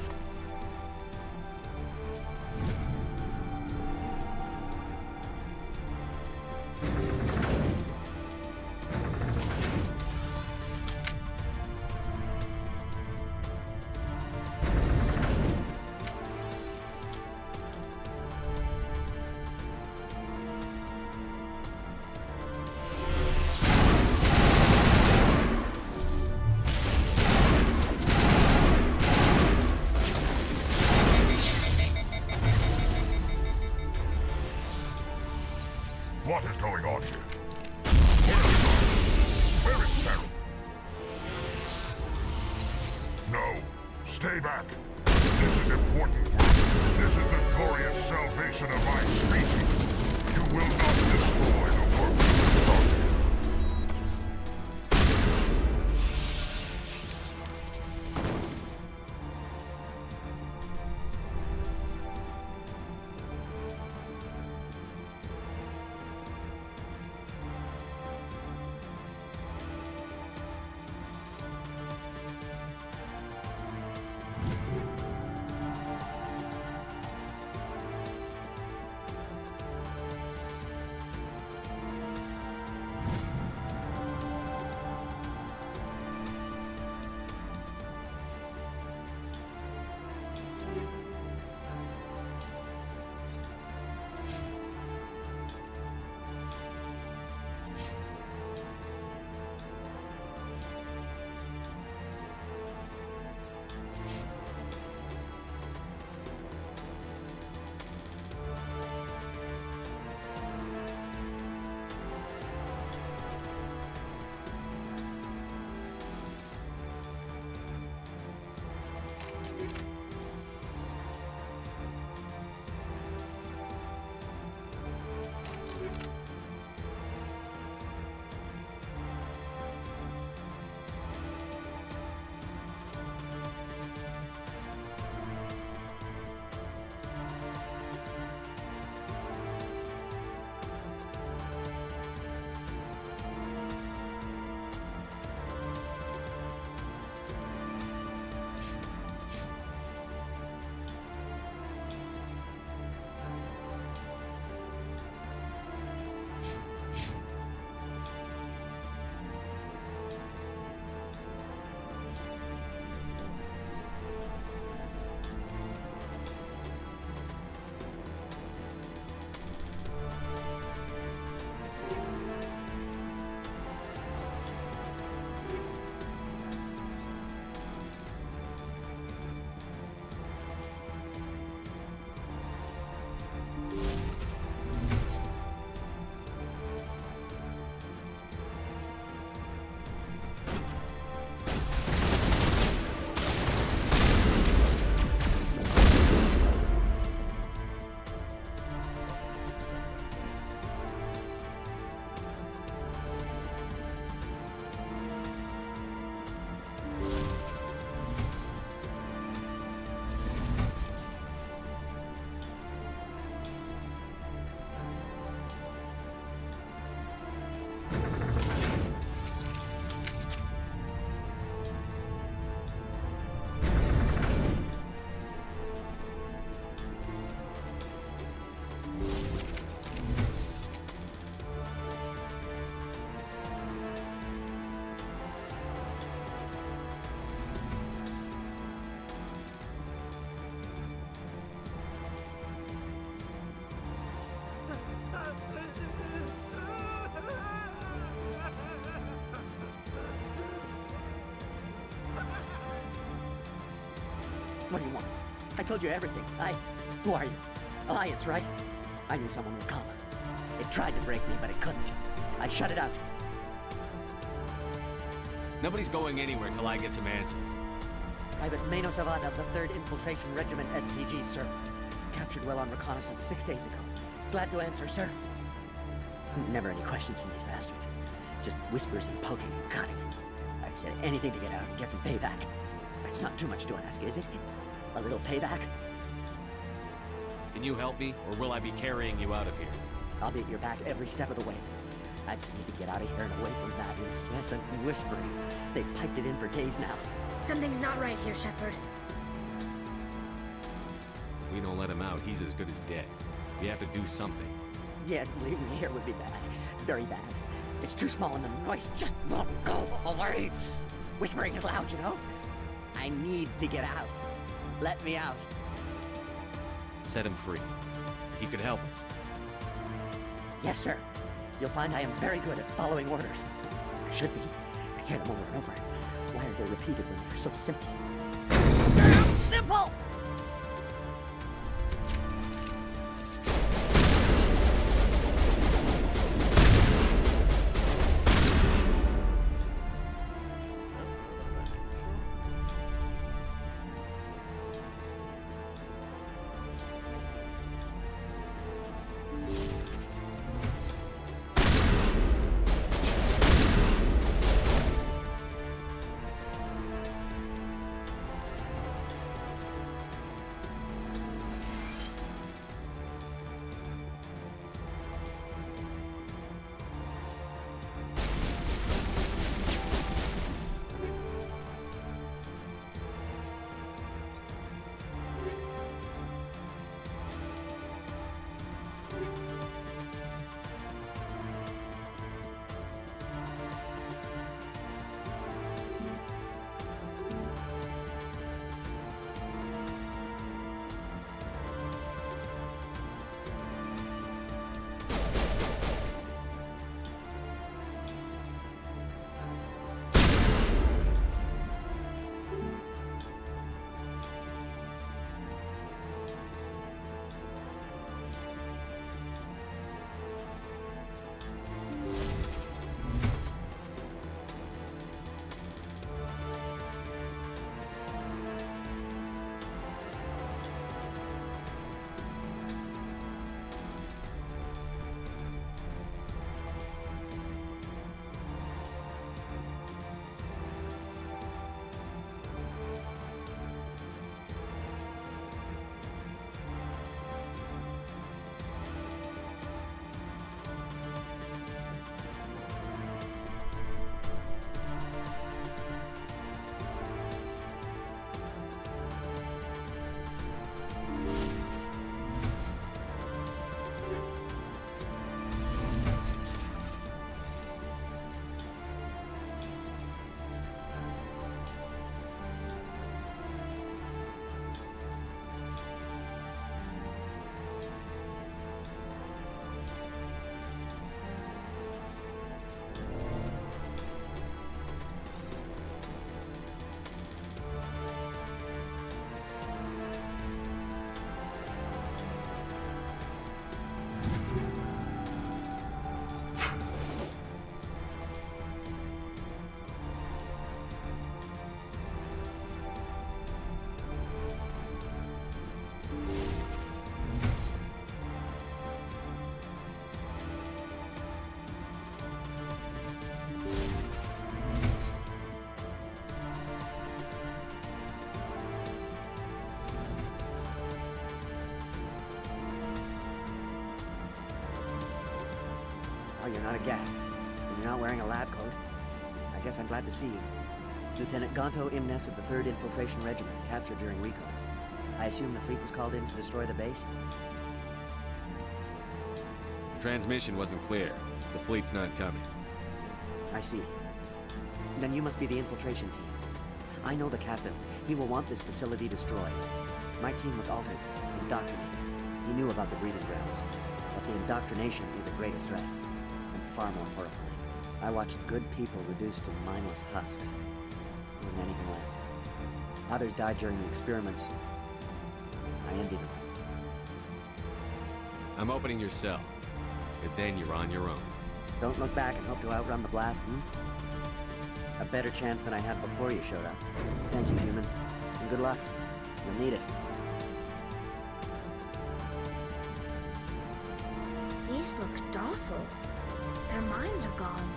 What do you want? I told you everything. Who are you? Alliance, right? I knew someone would come. It tried to break me, but it couldn't. I shut it out. Nobody's going anywhere till I get some answers. Private Mano Savat of the 3rd Infiltration Regiment STG, sir. Captured well on reconnaissance 6 days ago. Glad to answer, sir. Never any questions from these bastards. Just whispers and poking and cutting. I said anything to get out and get some payback. That's not too much to ask, is it? A little payback? Can you help me, or will I be carrying you out of here? I'll be at your back every step of the way. I just need to get out of here and away from that incessant whispering. They've piped it in for days now. Something's not right here, Shepard. If we don't let him out, he's as good as dead. We have to do something. Yes, leaving me here would be bad. Very bad. It's too small and the noise just won't go away. Whispering is loud, you know? I need to get out. Let me out. Set him free. He could help us. Yes, sir. You'll find I am very good at following orders. I should be. I hear them over and over. Why are they repeated when they're so simple? Damn simple! Oh, you're not a gat. And you're not wearing a lab coat. I guess I'm glad to see you. Lieutenant Gonto Imnes of the 3rd Infiltration Regiment, captured during recon. I assume the fleet was called in to destroy the base? The transmission wasn't clear. The fleet's not coming. I see. Then you must be the infiltration team. I know the captain. He will want this facility destroyed. My team was altered, indoctrinated. He knew about the breeding grounds. But the indoctrination is a greater threat, and far more horrifying. I watched good people reduced to mindless husks. There wasn't anything left. Others died during the experiments. I envy them. I'm opening your cell. And then you're on your own. Don't look back and hope to outrun the blast, A better chance than I had before you showed up. Thank you, human. And good luck. You'll need it. These look docile. Their minds are gone.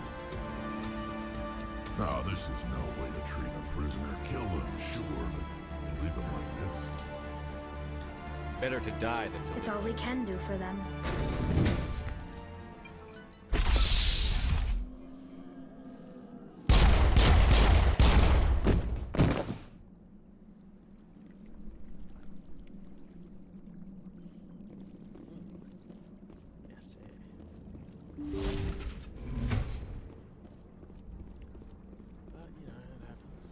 No, this is no way to treat a prisoner. Kill them, sure, but leave them like this. Better to die than to It's all we can do for them. Yes, but, you know, it happens.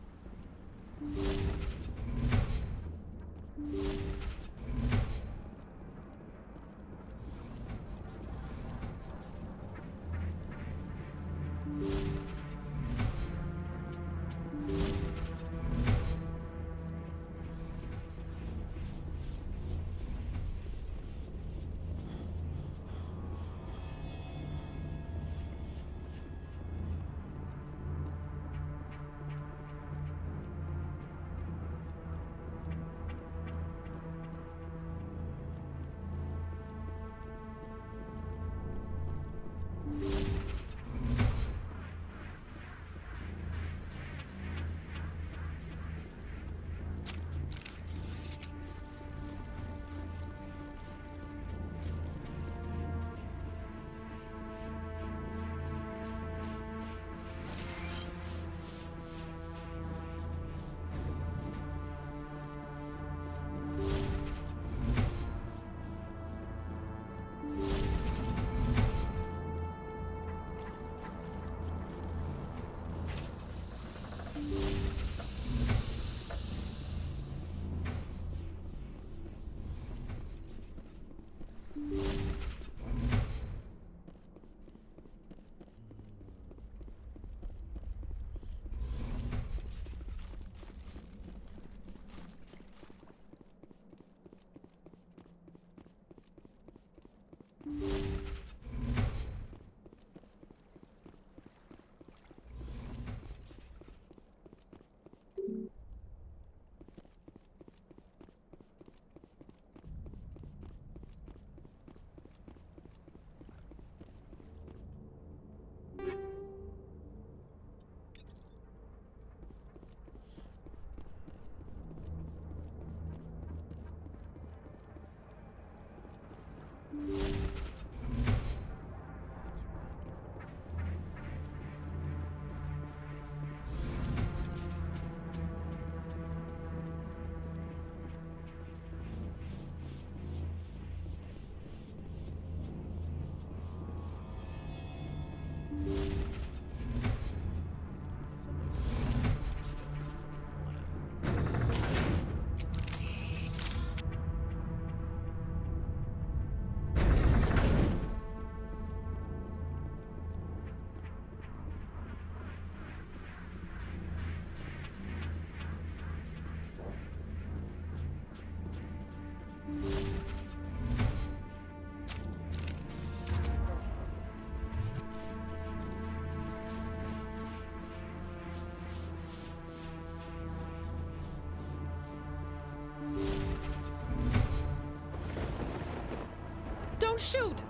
Don't shoot!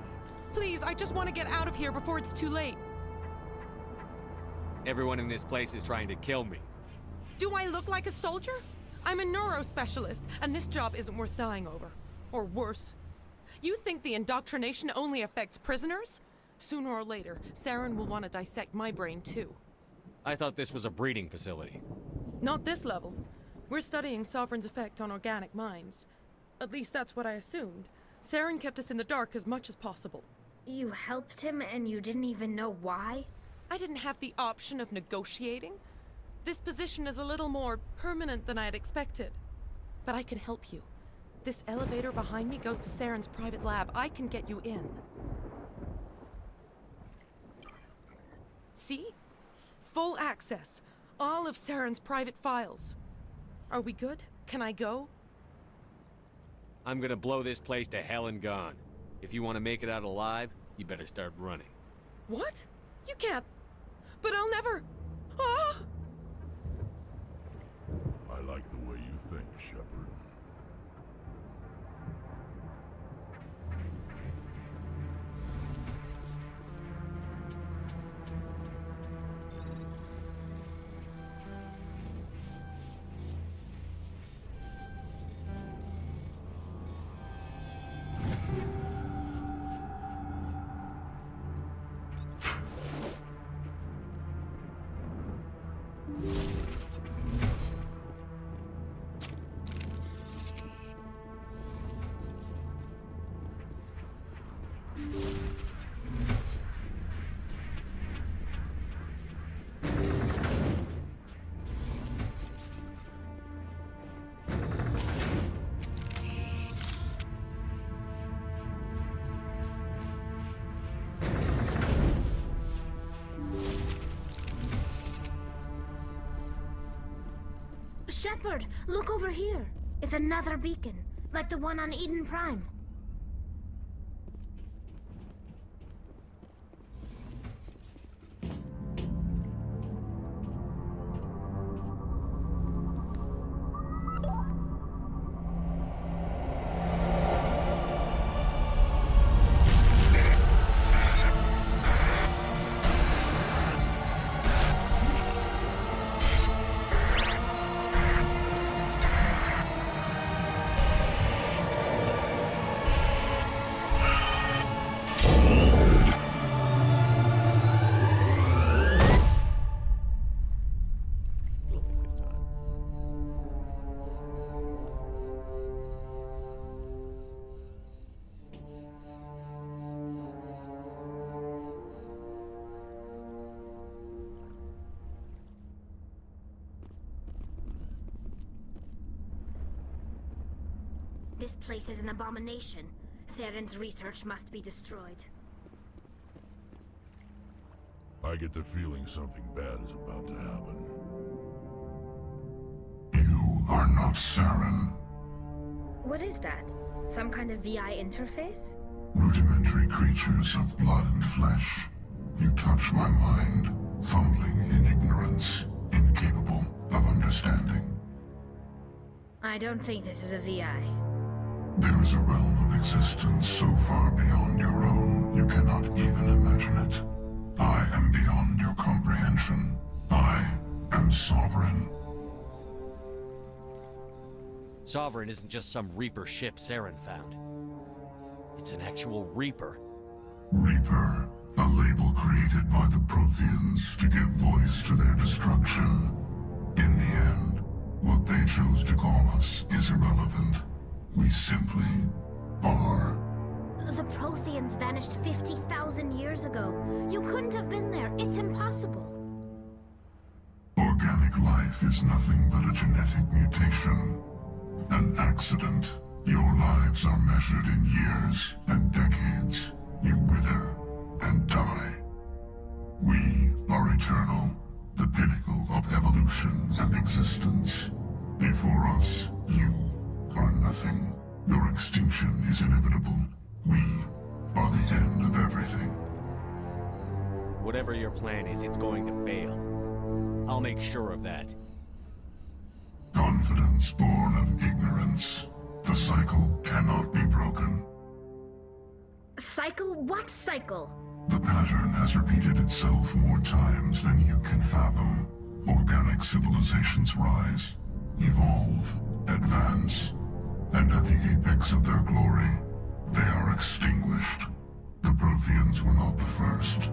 Please, I just want to get out of here before it's too late. Everyone in this place is trying to kill me. Do I look like a soldier? I'm a neurospecialist, and this job isn't worth dying over. Or worse. You think the indoctrination only affects prisoners? Sooner or later, Saren will want to dissect my brain too. I thought this was a breeding facility. Not this level. We're studying Sovereign's effect on organic minds. At least that's what I assumed. Saren kept us in the dark as much as possible. You helped him and you didn't even know why? I didn't have the option of negotiating. This position is a little more permanent than I had expected. But I can help you. This elevator behind me goes to Saren's private lab. I can get you in. See? Full access. All of Saren's private files. Are we good? Can I go? I'm gonna blow this place to hell and gone. If you want to make it out alive, you better start running. What? You can't. But I'll never. Ah! I like the way you think, Shepard. Shepard, look over here. It's another beacon, like the one on Eden Prime. This place is an abomination. Saren's research must be destroyed. I get the feeling something bad is about to happen. You are not Saren. What is that? Some kind of VI interface? Rudimentary creatures of blood and flesh. You touch my mind, fumbling in ignorance, incapable of understanding. I don't think this is a VI. There is a realm of existence so far beyond your own, you cannot even imagine it. I am beyond your comprehension. I am Sovereign. Sovereign isn't just some Reaper ship Saren found. It's an actual Reaper. Reaper, a label created by the Protheans to give voice to their destruction. In the end, what they chose to call us is irrelevant. We simply are. The Protheans vanished 50,000 years ago. You couldn't have been there. It's impossible. Organic life is nothing but a genetic mutation. An accident. Your lives are measured in years and decades. You wither and die. We are eternal, the pinnacle of evolution and existence. Before us, you are nothing. Your extinction is inevitable. We are the end of everything. Whatever your plan is, it's going to fail. I'll make sure of that. Confidence born of ignorance. The cycle cannot be broken. Cycle? What cycle? The pattern has repeated itself more times than you can fathom. Organic civilizations rise, evolve, advance, and at the apex of their glory, they are extinguished. The Protheans were not the first.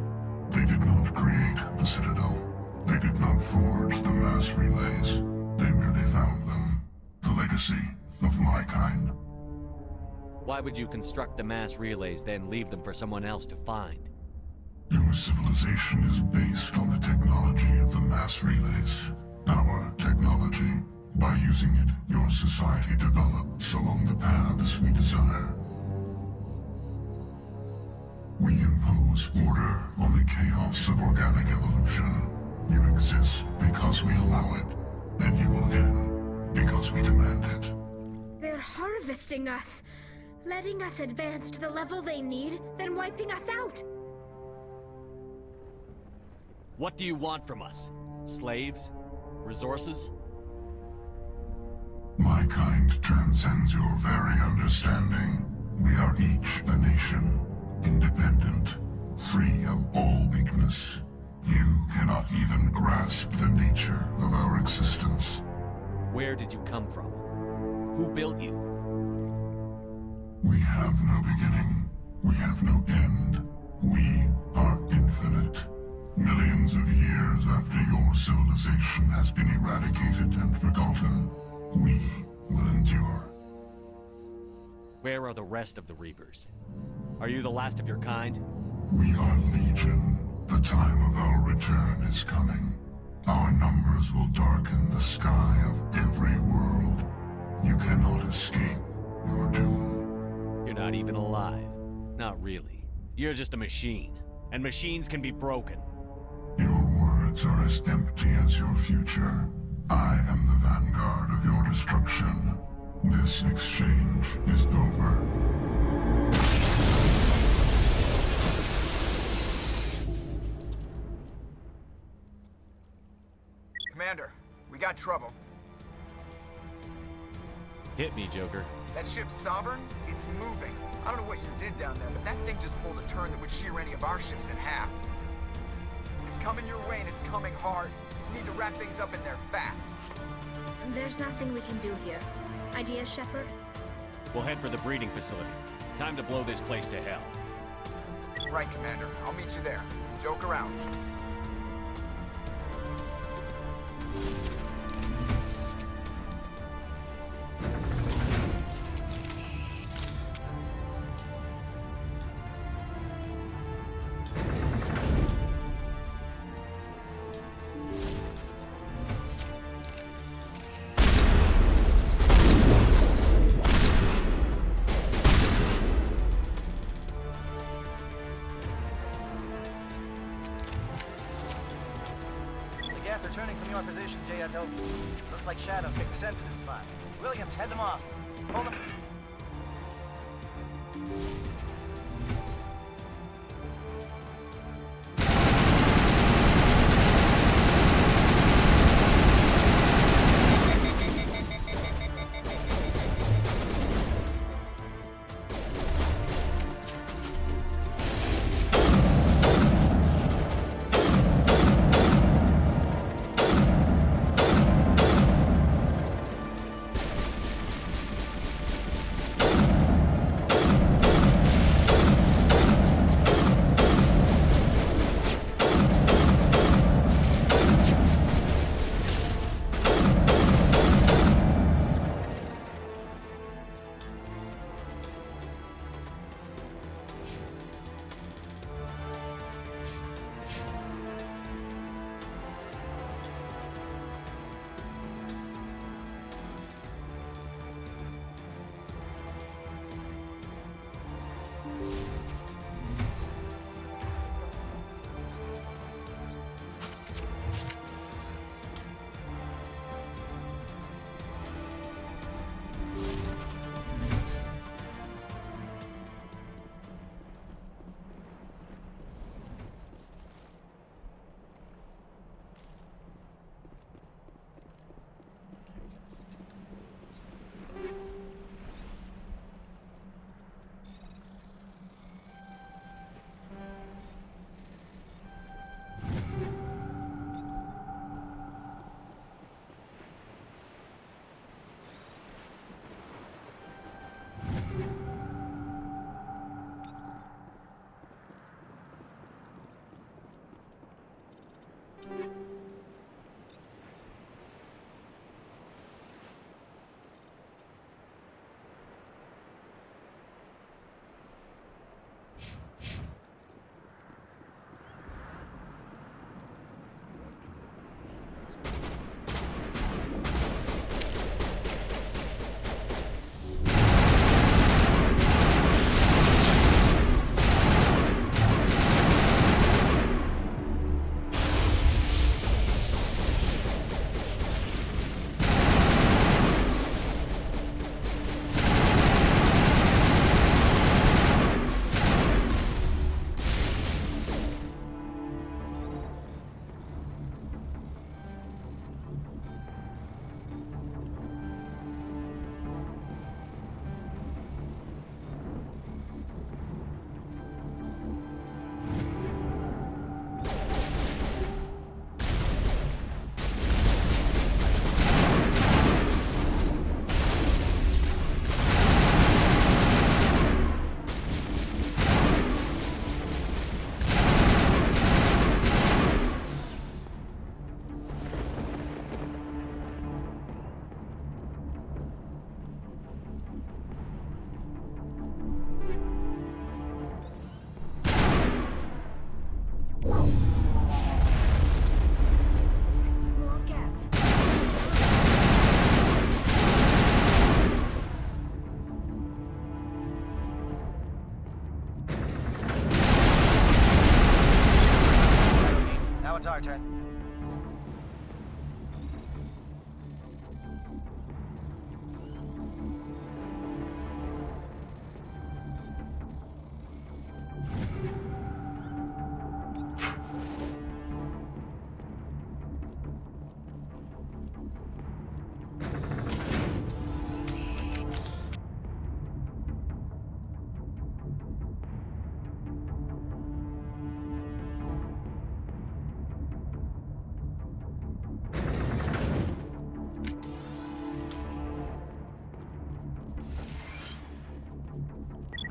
They did not create the Citadel. They did not forge the mass relays. They merely found them. The legacy of my kind. Why would you construct the mass relays, then leave them for someone else to find? Your civilization is based on the technology of the mass relays. Our technology. By using it, your society develops along the paths we desire. We impose order on the chaos of organic evolution. You exist because we allow it, and you will end Because we demand it. They're harvesting us, letting us advance to the level they need, then wiping us out. What do you want from us? Slaves? Resources? My kind transcends your very understanding. We are each a nation, independent, free of all weakness. You cannot even grasp the nature of our existence. Where did you come from? Who built you? We have no beginning. We have no end. We are infinite. Millions of years after your civilization has been eradicated and forgotten, we will endure. Where are the rest of the Reapers? Are you the last of your kind? We are Legion. The time of our return is coming. Our numbers will darken the sky of every world. You cannot escape your doom. You're not even alive. Not really. You're just a machine. And machines can be broken. Your words are as empty as your future. I am the vanguard of your destruction. This exchange is over. Commander, we got trouble. Hit me, Joker. That ship's Sovereign? It's moving. I don't know what you did down there, but that thing just pulled a turn that would shear any of our ships in half. It's coming your way and it's coming hard. You need to wrap things up in there fast. There's nothing we can do here. Idea, Shepard? We'll head for the breeding facility. Time to blow this place to hell. Right, Commander. I'll meet you there. Joker out. Returning from your position, J.O. Looks like Shadow picked a sensitive spot. Williams, head them off. Hold them.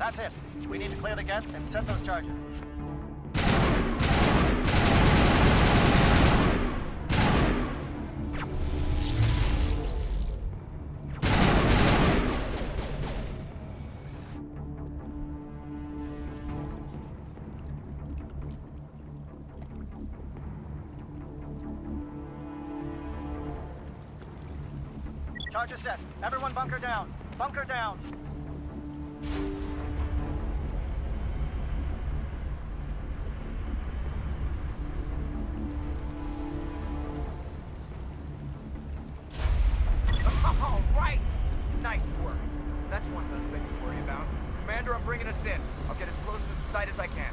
That's it. We need to clear the gate and set those charges. Charges set. Everyone bunker down. Bunker down. All right! Nice work. That's one less thing to worry about. Commander, I'm bringing us in. I'll get as close to the site as I can.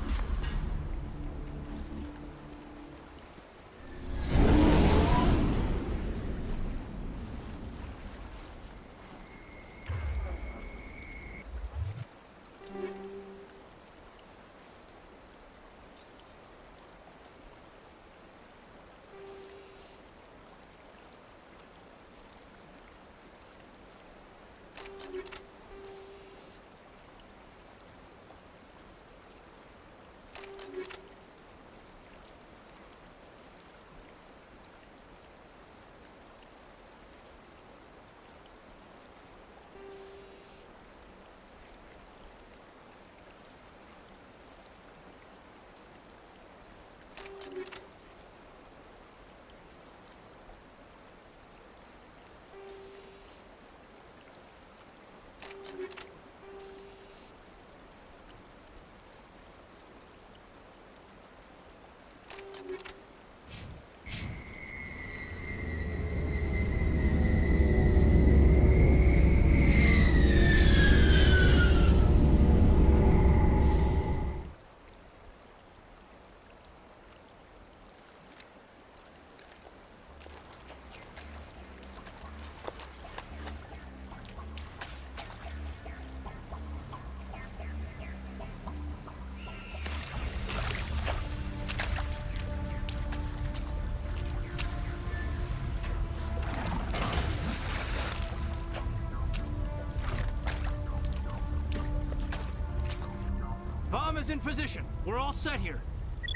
Bomb is in position. We're all set here.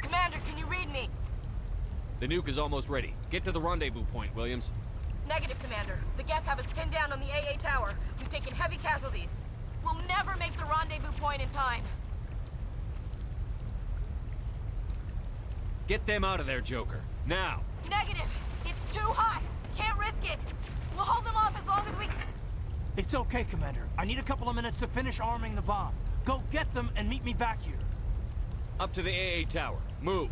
Commander, can you read me? The nuke is almost ready. Get to the rendezvous point, Williams. Negative, Commander. The Geth have us pinned down on the AA tower. We've taken heavy casualties. We'll never make the rendezvous point in time. Get them out of there, Joker. Now! Negative! It's too hot! Can't risk it! We'll hold them off as long as we... It's okay, Commander. I need a couple of minutes to finish arming the bomb. Go get them and meet me back here. Up to the AA tower. Move!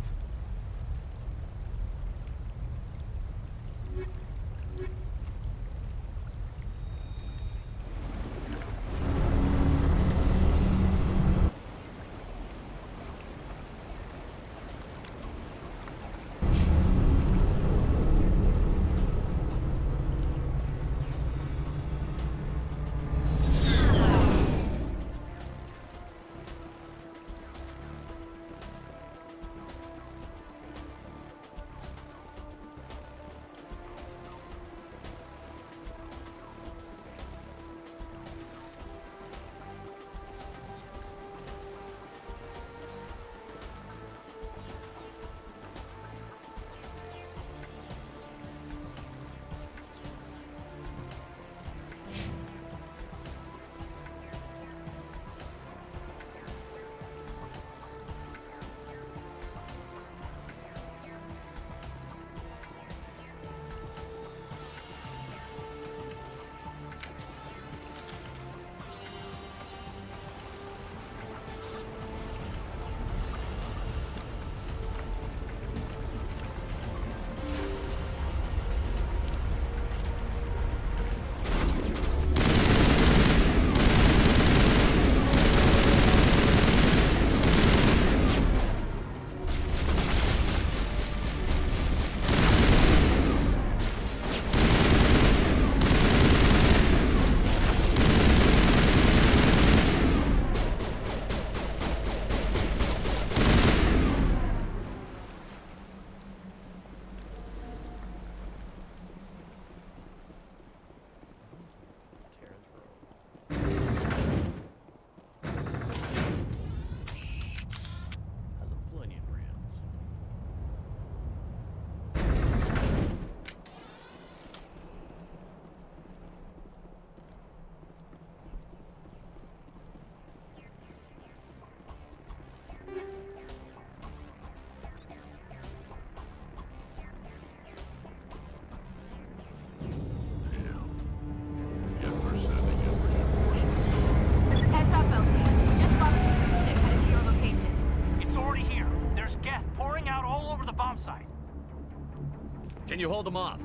Can you hold them off?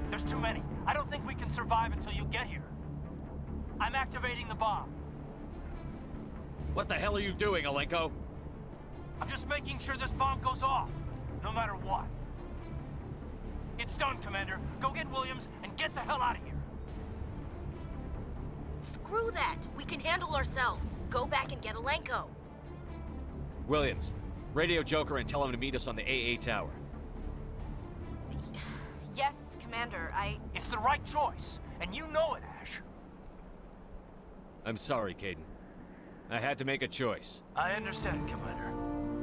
There's too many. I don't think we can survive until you get here. I'm activating the bomb. What the hell are you doing, Alenko? I'm just making sure this bomb goes off, no matter what. It's done, Commander. Go get Williams and get the hell out of here. Screw that! We can handle ourselves. Go back and get Alenko. Williams, radio Joker and tell him to meet us on the AA tower. Yes, Commander, It's the right choice, and you know it, Ash. I'm sorry, Caden. I had to make a choice. I understand, Commander.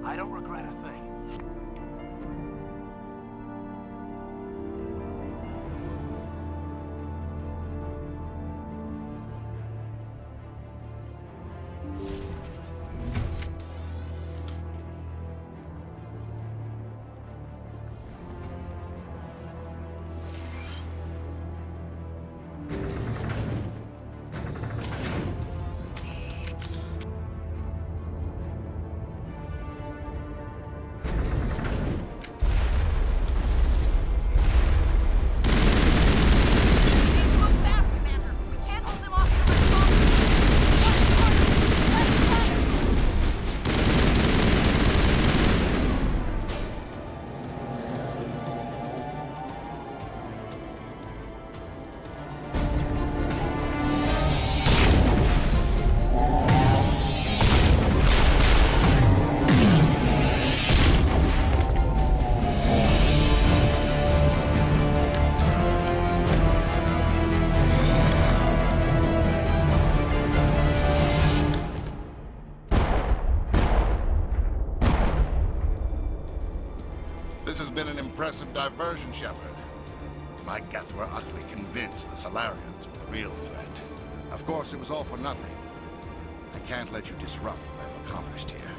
I don't regret a thing. This has been an impressive diversion, Shepard. My Geth were utterly convinced the Solarians were the real threat. Of course, it was all for nothing. I can't let you disrupt what I've accomplished here.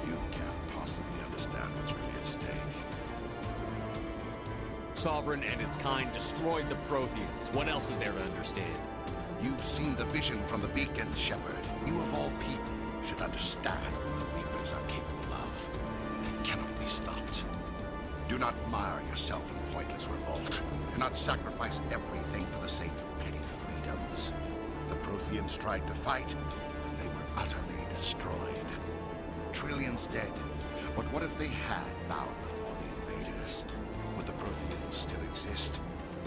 You can't possibly understand what's really at stake. Sovereign and its kind destroyed the Protheans. What else is there to understand? You've seen the vision from the beacons, Shepard. You of all people should understand what the Reapers are capable of. They cannot be stopped. Do not mire yourself in pointless revolt. Do not sacrifice everything for the sake of petty freedoms. The Protheans tried to fight, and they were utterly destroyed. Trillions dead. But what if they had bowed before the invaders? Would the Protheans still exist?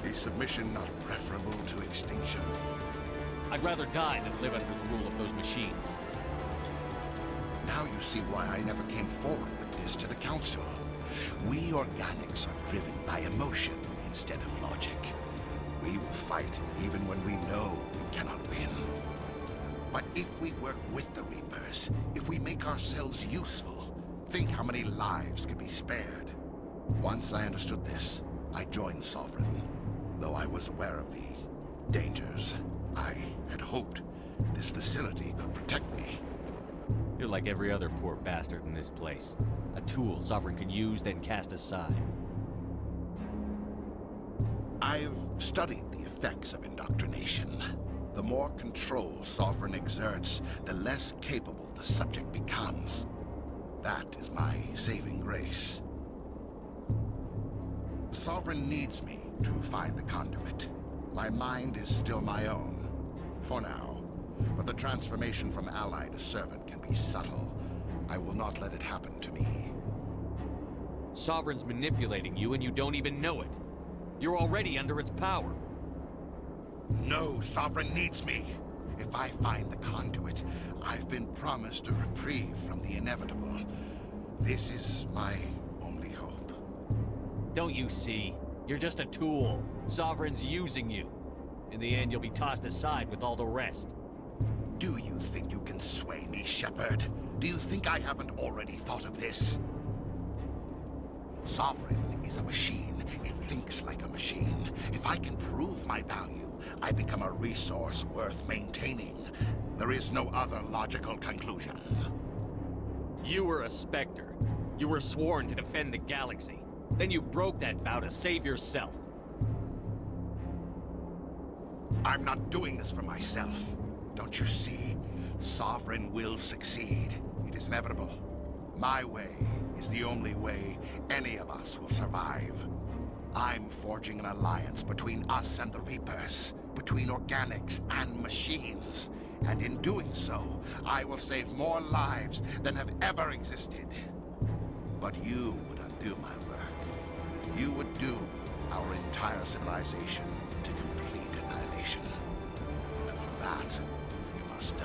Is submission not preferable to extinction? I'd rather die than live under the rule of those machines. Now you see why I never came forward with this to the Council. We organics are driven by emotion instead of logic. We will fight even when we know we cannot win. But if we work with the Reapers, if we make ourselves useful, think how many lives could be spared. Once I understood this, I joined Sovereign, though I was aware of the dangers. I had hoped this facility could protect me. You're like every other poor bastard in this place. A tool Sovereign can use, then cast aside. I've studied the effects of indoctrination. The more control Sovereign exerts, the less capable the subject becomes. That is my saving grace. Sovereign needs me to find the conduit. My mind is still my own, for now. But the transformation from ally to servant can be subtle. I will not let it happen to me. Sovereign's manipulating you and you don't even know it. You're already under its power. No, Sovereign needs me. If I find the conduit, I've been promised a reprieve from the inevitable. This is my only hope. Don't you see? You're just a tool. Sovereign's using you. In the end, you'll be tossed aside with all the rest. Do you think you can sway me, Shepard? Do you think I haven't already thought of this? Sovereign is a machine. It thinks like a machine. If I can prove my value, I become a resource worth maintaining. There is no other logical conclusion. You were a Spectre. You were sworn to defend the galaxy. Then you broke that vow to save yourself. I'm not doing this for myself. Don't you see? Sovereign will succeed. It is inevitable. My way is the only way any of us will survive. I'm forging an alliance between us and the Reapers, between organics and machines. And in doing so, I will save more lives than have ever existed. But you would undo my work. You would doom our entire civilization to complete annihilation. And for that, you must die.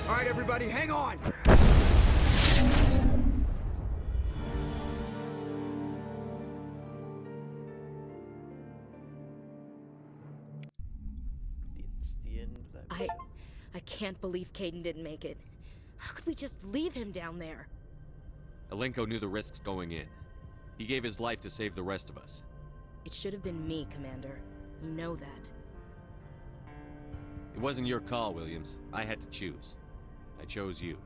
All right, everybody, hang on! It's the end of that. I can't believe Caden didn't make it. How could we just leave him down there? Alenko knew the risks going in. He gave his life to save the rest of us. It should have been me, Commander. You know that. It wasn't your call, Williams. I had to choose. I chose you.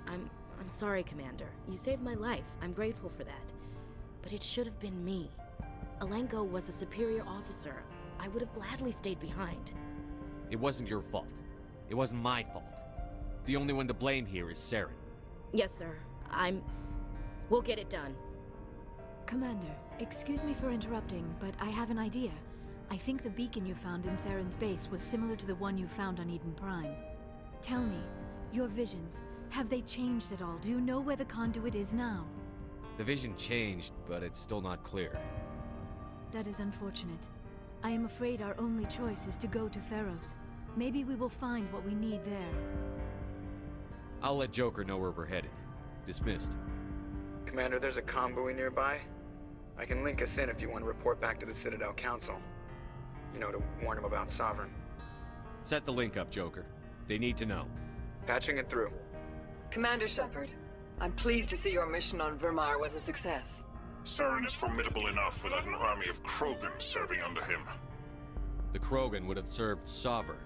I'm sorry, Commander. You saved my life. I'm grateful for that. But it should have been me. Alenko was a superior officer. I would have gladly stayed behind. It wasn't your fault. It wasn't my fault. The only one to blame here is Saren. Yes, sir. We'll get it done. Commander, excuse me for interrupting, but I have an idea. I think the beacon you found in Saren's base was similar to the one you found on Eden Prime. Tell me, your visions, have they changed at all? Do you know where the conduit is now? The vision changed, but it's still not clear. That is unfortunate. I am afraid our only choice is to go to Pharaoh's. Maybe we will find what we need there. I'll let Joker know where we're headed. Dismissed. Commander, there's a convoy nearby. I can link us in if you want to report back to the Citadel Council. You know, to warn them about Sovereign. Set the link up, Joker. They need to know. Patching it through. Commander Shepard, I'm pleased to see your mission on Vermire was a success. Saren is formidable enough without an army of Krogan serving under him. The Krogan would have served Sovereign.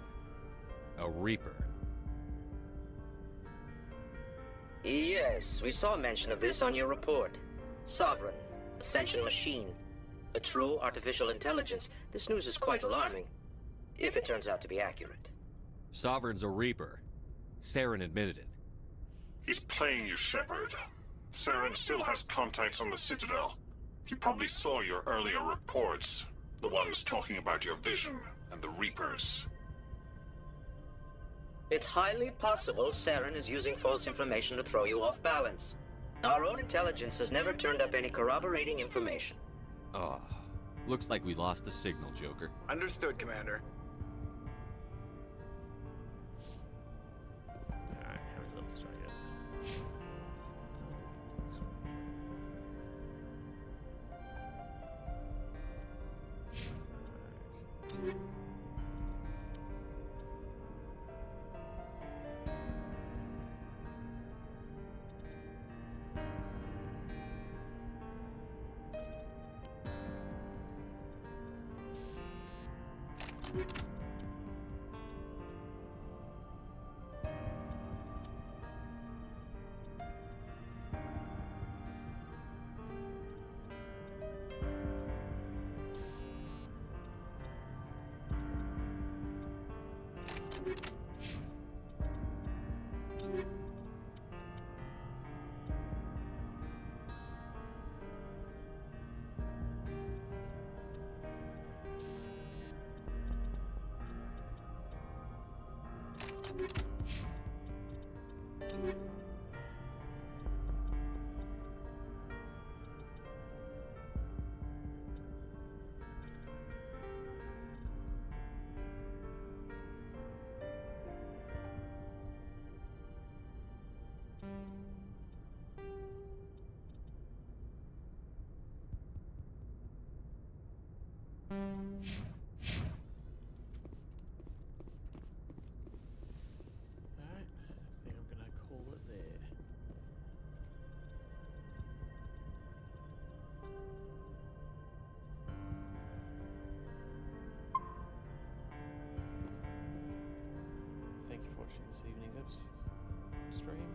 A Reaper. Yes, we saw mention of this on your report. Sovereign, Ascension machine, a true artificial intelligence. This news is quite alarming, if it turns out to be accurate. Sovereign's a Reaper. Saren admitted it. He's playing you, Shepard. Saren still has contacts on the Citadel. He probably saw your earlier reports. The ones talking about your vision and the Reapers. It's highly possible Saren is using false information to throw you off balance. Our own intelligence has never turned up any corroborating information. Oh, looks like we lost the signal, Joker. Understood, Commander. Alright, how many levels do I get? Alright, I think I'm gonna call it there. Thank you for watching this evening's stream,